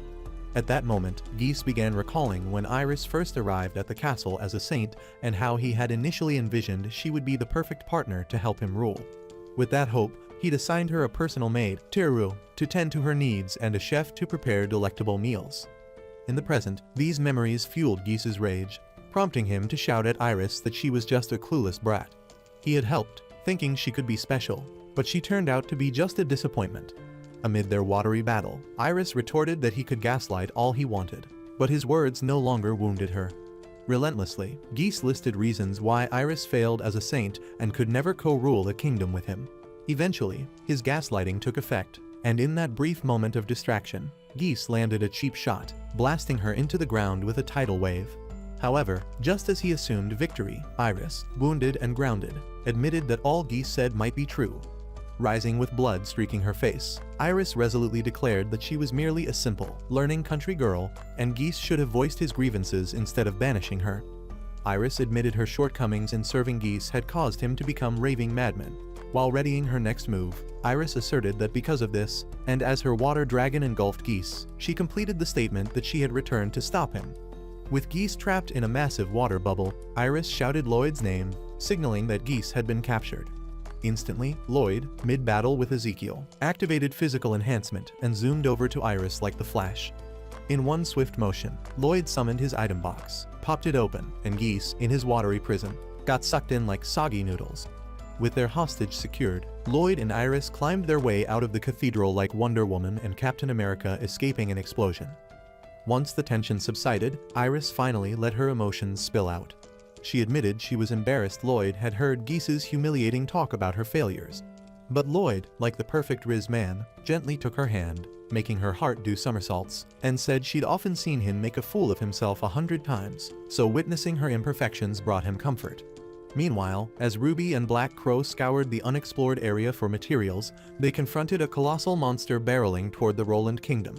At that moment, Geese began recalling when Iris first arrived at the castle as a saint and how he had initially envisioned she would be the perfect partner to help him rule. With that hope, he'd assigned her a personal maid, Tiru, to tend to her needs and a chef to prepare delectable meals. In the present, these memories fueled Geese's rage, prompting him to shout at Iris that she was just a clueless brat. He had helped, thinking she could be special, but she turned out to be just a disappointment. Amid their watery battle, Iris retorted that he could gaslight all he wanted, but his words no longer wounded her. Relentlessly, Geese listed reasons why Iris failed as a saint and could never co-rule the kingdom with him. Eventually, his gaslighting took effect, and in that brief moment of distraction, Geese landed a cheap shot, blasting her into the ground with a tidal wave. However, just as he assumed victory, Iris, wounded and grounded, admitted that all Geese said might be true. Rising with blood streaking her face, Iris resolutely declared that she was merely a simple, learning country girl, and Geese should have voiced his grievances instead of banishing her. Iris admitted her shortcomings in serving Geese had caused him to become raving madman. While readying her next move, Iris asserted that because of this, and as her water dragon engulfed Geese, she completed the statement that she had returned to stop him. With Geese trapped in a massive water bubble, Iris shouted Lloyd's name, signaling that Geese had been captured. Instantly, Lloyd, mid-battle with Ezekiel, activated physical enhancement and zoomed over to Iris like the Flash. In one swift motion, Lloyd summoned his item box, popped it open, and Geese, in his watery prison, got sucked in like soggy noodles. With their hostage secured, Lloyd and Iris climbed their way out of the cathedral like Wonder Woman and Captain America escaping an explosion. Once the tension subsided, Iris finally let her emotions spill out. She admitted she was embarrassed Lloyd had heard Geese's humiliating talk about her failures. But Lloyd, like the perfect Riz man, gently took her hand, making her heart do somersaults, and said she'd often seen him make a fool of himself 100 times, so witnessing her imperfections brought him comfort. Meanwhile, as Ruby and Black Crow scoured the unexplored area for materials, they confronted a colossal monster barreling toward the Roland Kingdom.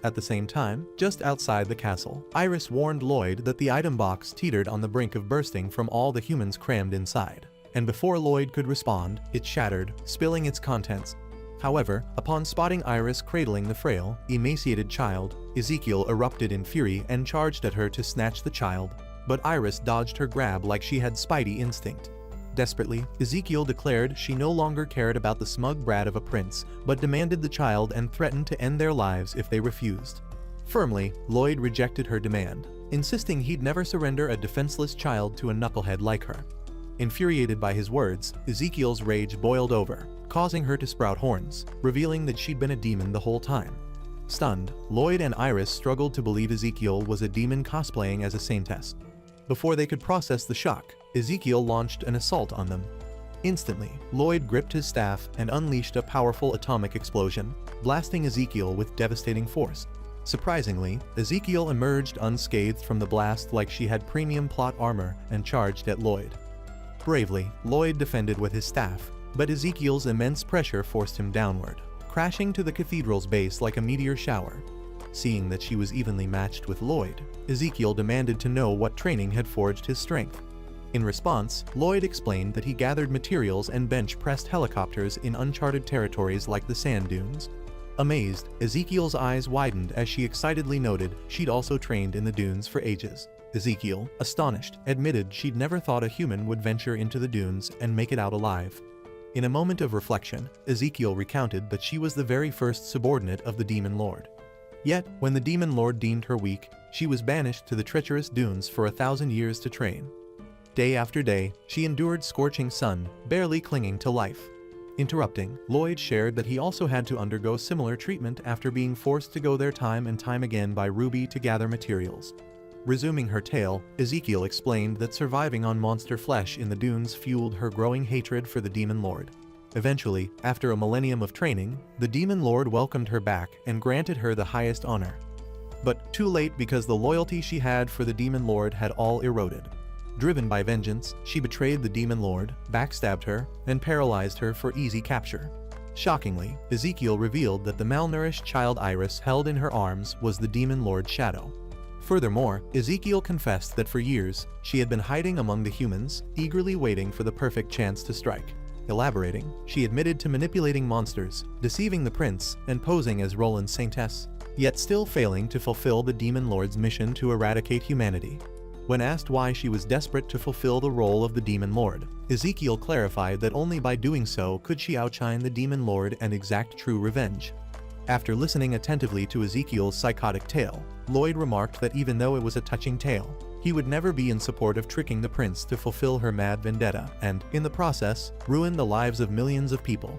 At the same time, just outside the castle, Iris warned Lloyd that the item box teetered on the brink of bursting from all the humans crammed inside. And before Lloyd could respond, it shattered, spilling its contents. However, upon spotting Iris cradling the frail, emaciated child, Ezekiel erupted in fury and charged at her to snatch the child. But Iris dodged her grab like she had Spidey instinct. Desperately, Ezekiel declared she no longer cared about the smug brat of a prince, but demanded the child and threatened to end their lives if they refused. Firmly, Lloyd rejected her demand, insisting he'd never surrender a defenseless child to a knucklehead like her. Infuriated by his words, Ezekiel's rage boiled over, causing her to sprout horns, revealing that she'd been a demon the whole time. Stunned, Lloyd and Iris struggled to believe Ezekiel was a demon cosplaying as a saintess. Before they could process the shock, Ezekiel launched an assault on them. Instantly, Lloyd gripped his staff and unleashed a powerful atomic explosion, blasting Ezekiel with devastating force. Surprisingly, Ezekiel emerged unscathed from the blast like she had premium plot armor and charged at Lloyd. Bravely, Lloyd defended with his staff, but Ezekiel's immense pressure forced him downward, crashing to the cathedral's base like a meteor shower. Seeing that she was evenly matched with Lloyd, Ezekiel demanded to know what training had forged his strength. In response, Lloyd explained that he gathered materials and bench-pressed helicopters in uncharted territories like the sand dunes. Amazed, Ezekiel's eyes widened as she excitedly noted she'd also trained in the dunes for ages. Ezekiel, astonished, admitted she'd never thought a human would venture into the dunes and make it out alive. In a moment of reflection, Ezekiel recounted that she was the very first subordinate of the Demon Lord. Yet, when the Demon Lord deemed her weak, she was banished to the treacherous dunes for 1,000 years to train. Day after day, she endured scorching sun, barely clinging to life. Interrupting, Lloyd shared that he also had to undergo similar treatment after being forced to go there time and time again by Ruby to gather materials. Resuming her tale, Ezekiel explained that surviving on monster flesh in the dunes fueled her growing hatred for the Demon Lord. Eventually, after a millennium of training, the Demon Lord welcomed her back and granted her the highest honor. But too late, because the loyalty she had for the Demon Lord had all eroded. Driven by vengeance, she betrayed the Demon Lord, backstabbed her, and paralyzed her for easy capture. Shockingly, Ezekiel revealed that the malnourished child Iris held in her arms was the Demon Lord's shadow. Furthermore, Ezekiel confessed that for years, she had been hiding among the humans, eagerly waiting for the perfect chance to strike. Elaborating, she admitted to manipulating monsters, deceiving the prince, and posing as Roland's saintess, yet still failing to fulfill the Demon Lord's mission to eradicate humanity. When asked why she was desperate to fulfill the role of the Demon Lord, Ezekiel clarified that only by doing so could she outshine the Demon Lord and exact true revenge. After listening attentively to Ezekiel's psychotic tale, Lloyd remarked that even though it was a touching tale, he would never be in support of tricking the prince to fulfill her mad vendetta and, in the process, ruin the lives of millions of people.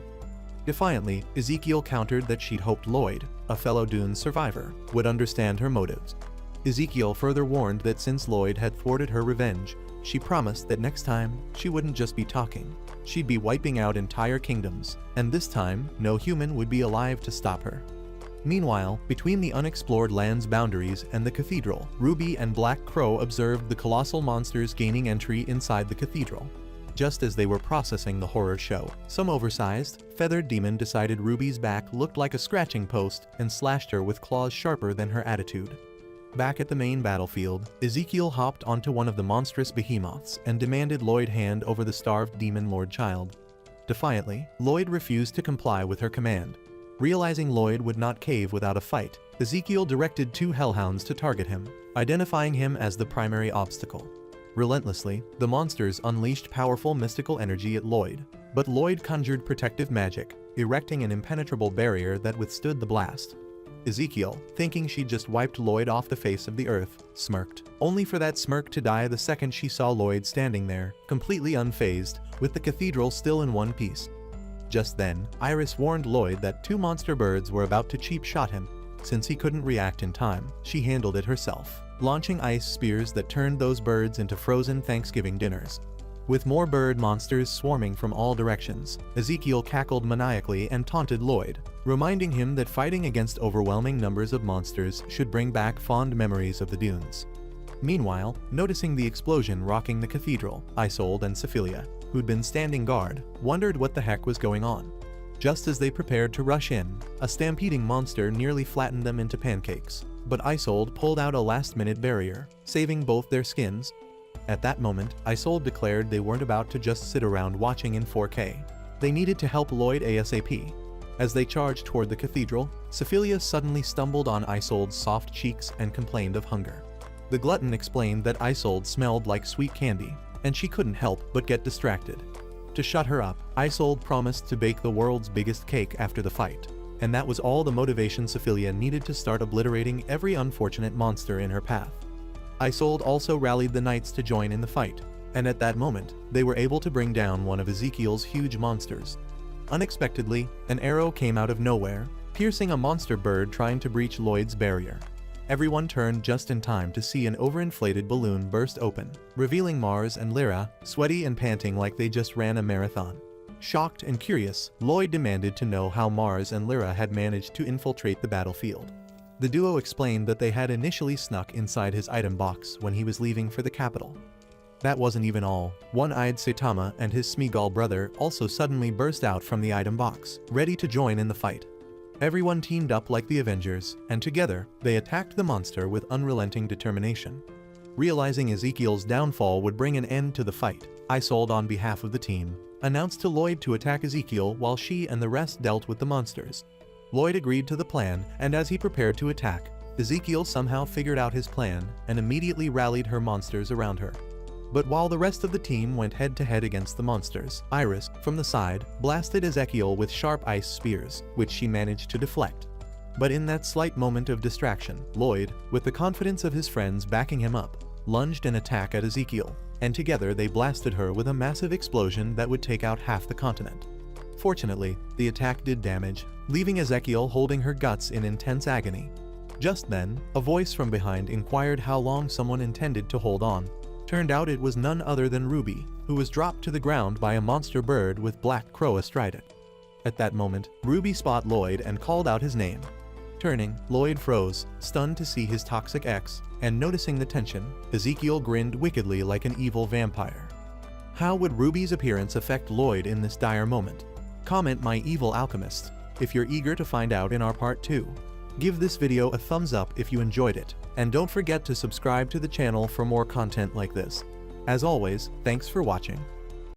Defiantly, Ezekiel countered that she'd hoped Lloyd, a fellow Dune survivor, would understand her motives. Ezekiel further warned that since Lloyd had thwarted her revenge, she promised that next time, she wouldn't just be talking, she'd be wiping out entire kingdoms, and this time, no human would be alive to stop her. Meanwhile, between the unexplored land's boundaries and the cathedral, Ruby and Black Crow observed the colossal monsters gaining entry inside the cathedral. Just as they were processing the horror show, some oversized, feathered demon decided Ruby's back looked like a scratching post and slashed her with claws sharper than her attitude. Back at the main battlefield, Ezekiel hopped onto one of the monstrous behemoths and demanded Lloyd hand over the starved Demon Lord child. Defiantly, Lloyd refused to comply with her command. Realizing Lloyd would not cave without a fight, Ezekiel directed 2 hellhounds to target him, identifying him as the primary obstacle. Relentlessly, the monsters unleashed powerful mystical energy at Lloyd, but Lloyd conjured protective magic, erecting an impenetrable barrier that withstood the blast. Ezekiel, thinking she'd just wiped Lloyd off the face of the earth, smirked, only for that smirk to die the second she saw Lloyd standing there, completely unfazed, with the cathedral still in one piece. Just then, Iris warned Lloyd that 2 monster birds were about to cheap shot him. Since he couldn't react in time, she handled it herself, launching ice spears that turned those birds into frozen Thanksgiving dinners. With more bird monsters swarming from all directions, Ezekiel cackled maniacally and taunted Lloyd, reminding him that fighting against overwhelming numbers of monsters should bring back fond memories of the dunes. Meanwhile, noticing the explosion rocking the cathedral, Isolde and Sephilia, who'd been standing guard, wondered what the heck was going on. Just as they prepared to rush in, a stampeding monster nearly flattened them into pancakes. But Isolde pulled out a last-minute barrier, saving both their skins. At that moment, Isolde declared they weren't about to just sit around watching in 4K. They needed to help Lloyd ASAP. As they charged toward the cathedral, Sephilia suddenly stumbled on Isolde's soft cheeks and complained of hunger. The glutton explained that Isolde smelled like sweet candy, and she couldn't help but get distracted. To shut her up, Isolde promised to bake the world's biggest cake after the fight, and that was all the motivation Sephilia needed to start obliterating every unfortunate monster in her path. Isolde also rallied the knights to join in the fight, and at that moment, they were able to bring down one of Ezekiel's huge monsters. Unexpectedly, an arrow came out of nowhere, piercing a monster bird trying to breach Lloyd's barrier. Everyone turned just in time to see an overinflated balloon burst open, revealing Mars and Lyra, sweaty and panting like they just ran a marathon. Shocked and curious, Lloyd demanded to know how Mars and Lyra had managed to infiltrate the battlefield. The duo explained that they had initially snuck inside his item box when he was leaving for the capital. That wasn't even all. One-eyed Saitama and his Smeagol brother also suddenly burst out from the item box, ready to join in the fight. Everyone teamed up like the Avengers, and together, they attacked the monster with unrelenting determination. Realizing Ezekiel's downfall would bring an end to the fight, Isolde, on behalf of the team, announced to Lloyd to attack Ezekiel while she and the rest dealt with the monsters. Lloyd agreed to the plan, and as he prepared to attack, Ezekiel somehow figured out his plan and immediately rallied her monsters around her. But while the rest of the team went head-to-head against the monsters, Iris, from the side, blasted Ezekiel with sharp ice spears, which she managed to deflect. But in that slight moment of distraction, Lloyd, with the confidence of his friends backing him up, lunged an attack at Ezekiel, and together they blasted her with a massive explosion that would take out half the continent. Fortunately, the attack did damage, leaving Ezekiel holding her guts in intense agony. Just then, a voice from behind inquired how long someone intended to hold on. Turned out it was none other than Ruby, who was dropped to the ground by a monster bird with black crow astride it. At that moment, Ruby spotted Lloyd and called out his name. Turning, Lloyd froze, stunned to see his toxic ex, and noticing the tension, Ezekiel grinned wickedly like an evil vampire. How would Ruby's appearance affect Lloyd in this dire moment? Comment my evil alchemist if you're eager to find out in our part 2. Give this video a thumbs up if you enjoyed it, and don't forget to subscribe to the channel for more content like this. As always, thanks for watching.